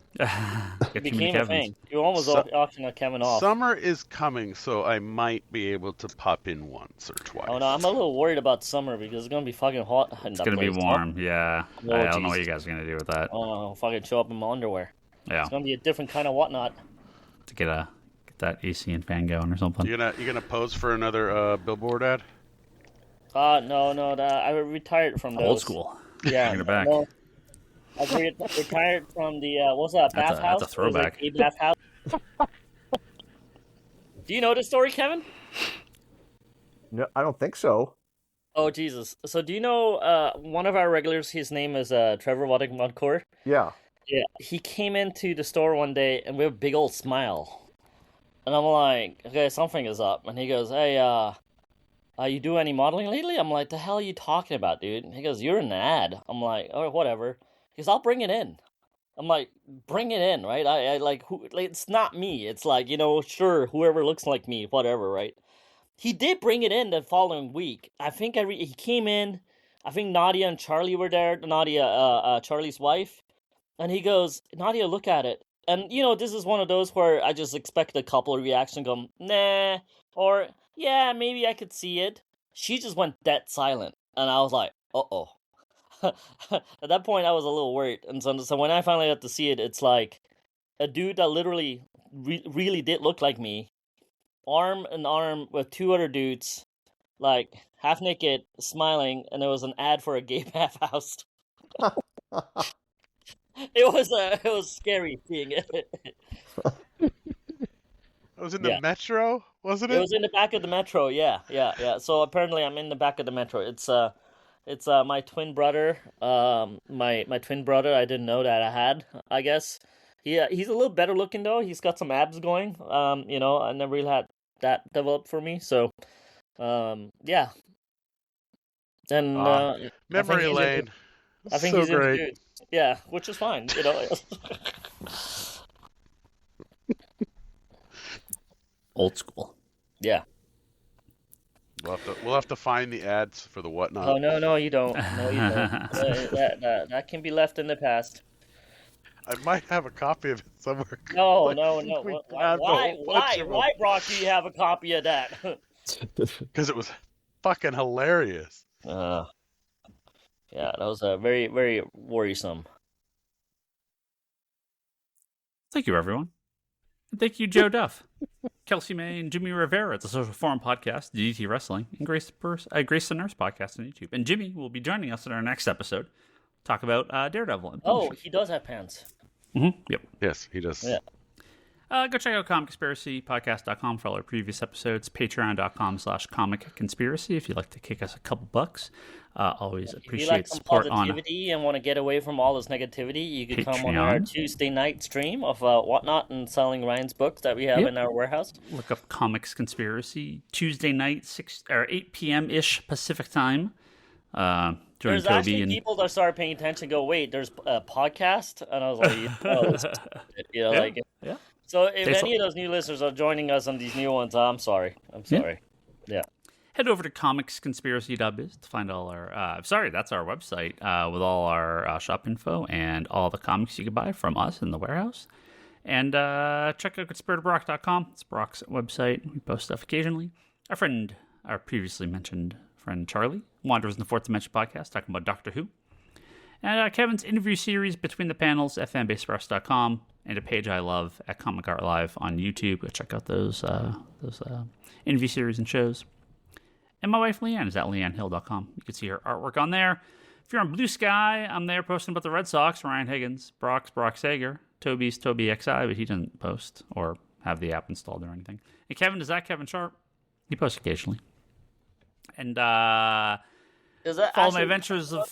S4: It became a thing. You almost auctioned a Kevin off.
S2: Summer is coming, so I might be able to pop in once or twice.
S4: Oh no, I'm a little worried about summer because it's gonna be fucking hot.
S1: It's gonna be warm. Yeah,
S4: oh,
S1: I don't know what you guys are gonna do with that.
S4: Oh, I'll fucking show up in my underwear.
S1: Yeah,
S4: it's gonna be a different kind of whatnot.
S1: To get that AC and fan going or something.
S2: You gonna pose for another billboard ad?
S4: No, I retired from those.
S1: Old school.
S4: Yeah,
S1: bring it back.
S4: No, I retired from the what's that bathhouse?
S1: That's a throwback.
S4: A bathhouse. Do you know this story, Kevin?
S3: No, I don't think so.
S4: Oh Jesus! So do you know one of our regulars? His name is Trevor Waddick-Mudcourt.
S3: Yeah.
S4: Yeah, he came into the store one day and with a big old smile, and I'm like, okay, something is up. And he goes, hey, you do any modeling lately? I'm like, the hell are you talking about, dude? And he goes, you're in an ad. I'm like, oh, whatever. He goes, I'll bring it in. I'm like, bring it in, right? I like, it's not me. It's like, sure, whoever looks like me, whatever, right? He did bring it in the following week. I think he came in. I think Nadia and Charlie were there. Nadia, Charlie's wife. And he goes, Nadia, look at it. And, this is one of those where I just expect a couple of reactions, go, nah, or, yeah, maybe I could see it. She just went dead silent. And I was like, uh-oh. At that point, I was a little worried. And so when I finally got to see it, it's like a dude that literally really did look like me, arm in arm with two other dudes, like half naked, smiling, and there was an ad for a gay bathhouse. It was scary seeing it.
S2: It was in the Metro, wasn't it?
S4: It was in the back of the Metro, yeah. So apparently I'm in the back of the Metro. It's my twin brother. My twin brother, I didn't know that I had, I guess. He's a little better looking though. He's got some abs going. I never really had that developed for me. So, yeah. And
S2: memory lane.
S4: I think he's into dudes. Yeah, which is fine,
S1: Old school.
S4: Yeah.
S2: We'll have to find the ads for the whatnot.
S4: Oh no, you don't. No, you don't. That can be left in the past.
S2: I might have a copy of it somewhere.
S4: No. Why, Brock, do you have a copy of that?
S2: Because it was fucking hilarious.
S4: Yeah, that was very, very worrisome.
S1: Thank you, everyone. And thank you, Joe Duff, Kelsey May, and Jimmy Rivera at the Social Forum Podcast, DDT Wrestling, and Grace the Nurse Podcast on YouTube. And Jimmy will be joining us in our next episode. Talk about Daredevil. And
S4: oh, he does have pants.
S1: Mm-hmm. Yep.
S2: Yes, he does.
S4: Yeah.
S1: Go check out comicconspiracypodcast.com for all our previous episodes. Patreon.com/comicconspiracy if you'd like to kick us a couple bucks. Always appreciate
S4: if you like some
S1: support
S4: positivity and want to get away from all this negativity, you could come on our Tuesday night stream of Whatnot and selling Ryan's books that we have in our warehouse.
S1: Look up Comics Conspiracy Tuesday night, 8 p.m.-ish Pacific time.
S4: There's
S1: Toby
S4: actually people that started paying attention and go, wait, there's a podcast? And I was like,
S1: yeah.
S4: So if any of those new listeners are joining us on these new ones, I'm sorry. Yeah.
S1: Head over to comicsconspiracy.biz to find all our... that's our website with all our shop info and all the comics you can buy from us in the warehouse. And check out conspiratorBrock.com. It's Brock's website. We post stuff occasionally. Our previously mentioned friend Charlie, Wanderers in the Fourth Dimension podcast, talking about Doctor Who. And Kevin's interview series, Between the Panels, fmbasepress.com, and a page I love at Comic Art Live on YouTube. Go check out those interview series and shows. And my wife Leanne is at leannehill.com. You can see her artwork on there. If you're on Blue Sky, I'm there posting about the Red Sox, Ryan Higgins, Brock Sager, Toby's Toby XI, but he doesn't post or have the app installed or anything. And Kevin is at Kevin Sharp. He posts occasionally. And
S4: is that
S1: follow my adventures of...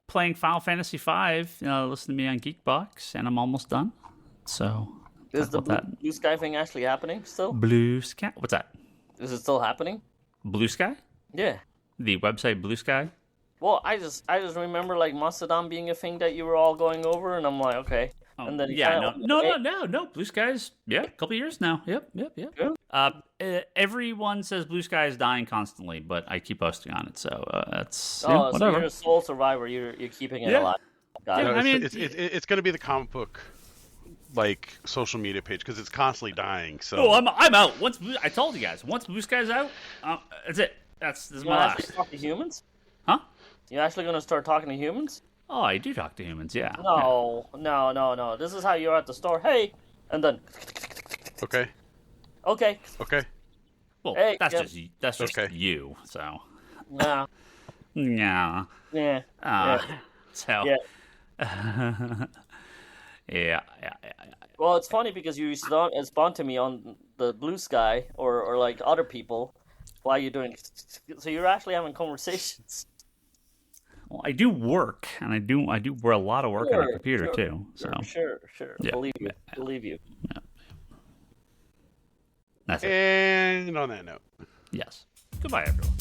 S1: playing Final Fantasy V. Listen to me on Geekbox, and I'm almost done. So,
S4: is the blue sky thing actually happening still?
S1: Blue Sky? What's that?
S4: Is it still happening?
S1: Blue Sky?
S4: Yeah.
S1: The website Blue Sky?
S4: Well, I just remember like Mastodon being a thing that you were all going over, and I'm like, okay. And then
S1: no. Blue Skies, a couple years now. Yep.
S4: Yeah.
S1: Everyone says Blue Sky is dying constantly, but I keep posting on it, so that's
S4: so
S1: whatever.
S4: You're a sole survivor. You're keeping it alive. Got it.
S2: I mean, it's going to be the comic book like social media page because it's constantly dying. So
S1: I'm out. I told you guys, once Blue Sky's out, that's it. This is my last.
S4: Actually talk to humans?
S1: Huh?
S4: You actually going to start talking to humans?
S1: Oh, I do talk to humans, yeah.
S4: No. This is how you're at the store. Hey, and then.
S2: Okay.
S1: Well,
S4: hey,
S1: that's just
S2: okay.
S1: You. So.
S4: Yeah.
S1: Yeah.
S4: Yeah.
S1: So.
S4: Yeah.
S1: Yeah.
S4: Well, it's funny because you respond to me on the Blue Sky or like other people while you're doing. So you're actually having conversations.
S1: Well, I do work, and I do a lot of work on a computer too. So
S4: Sure.
S1: Yeah.
S4: Believe you.
S1: Yeah. That's it.
S2: And on that note,
S1: Yes. Goodbye, everyone.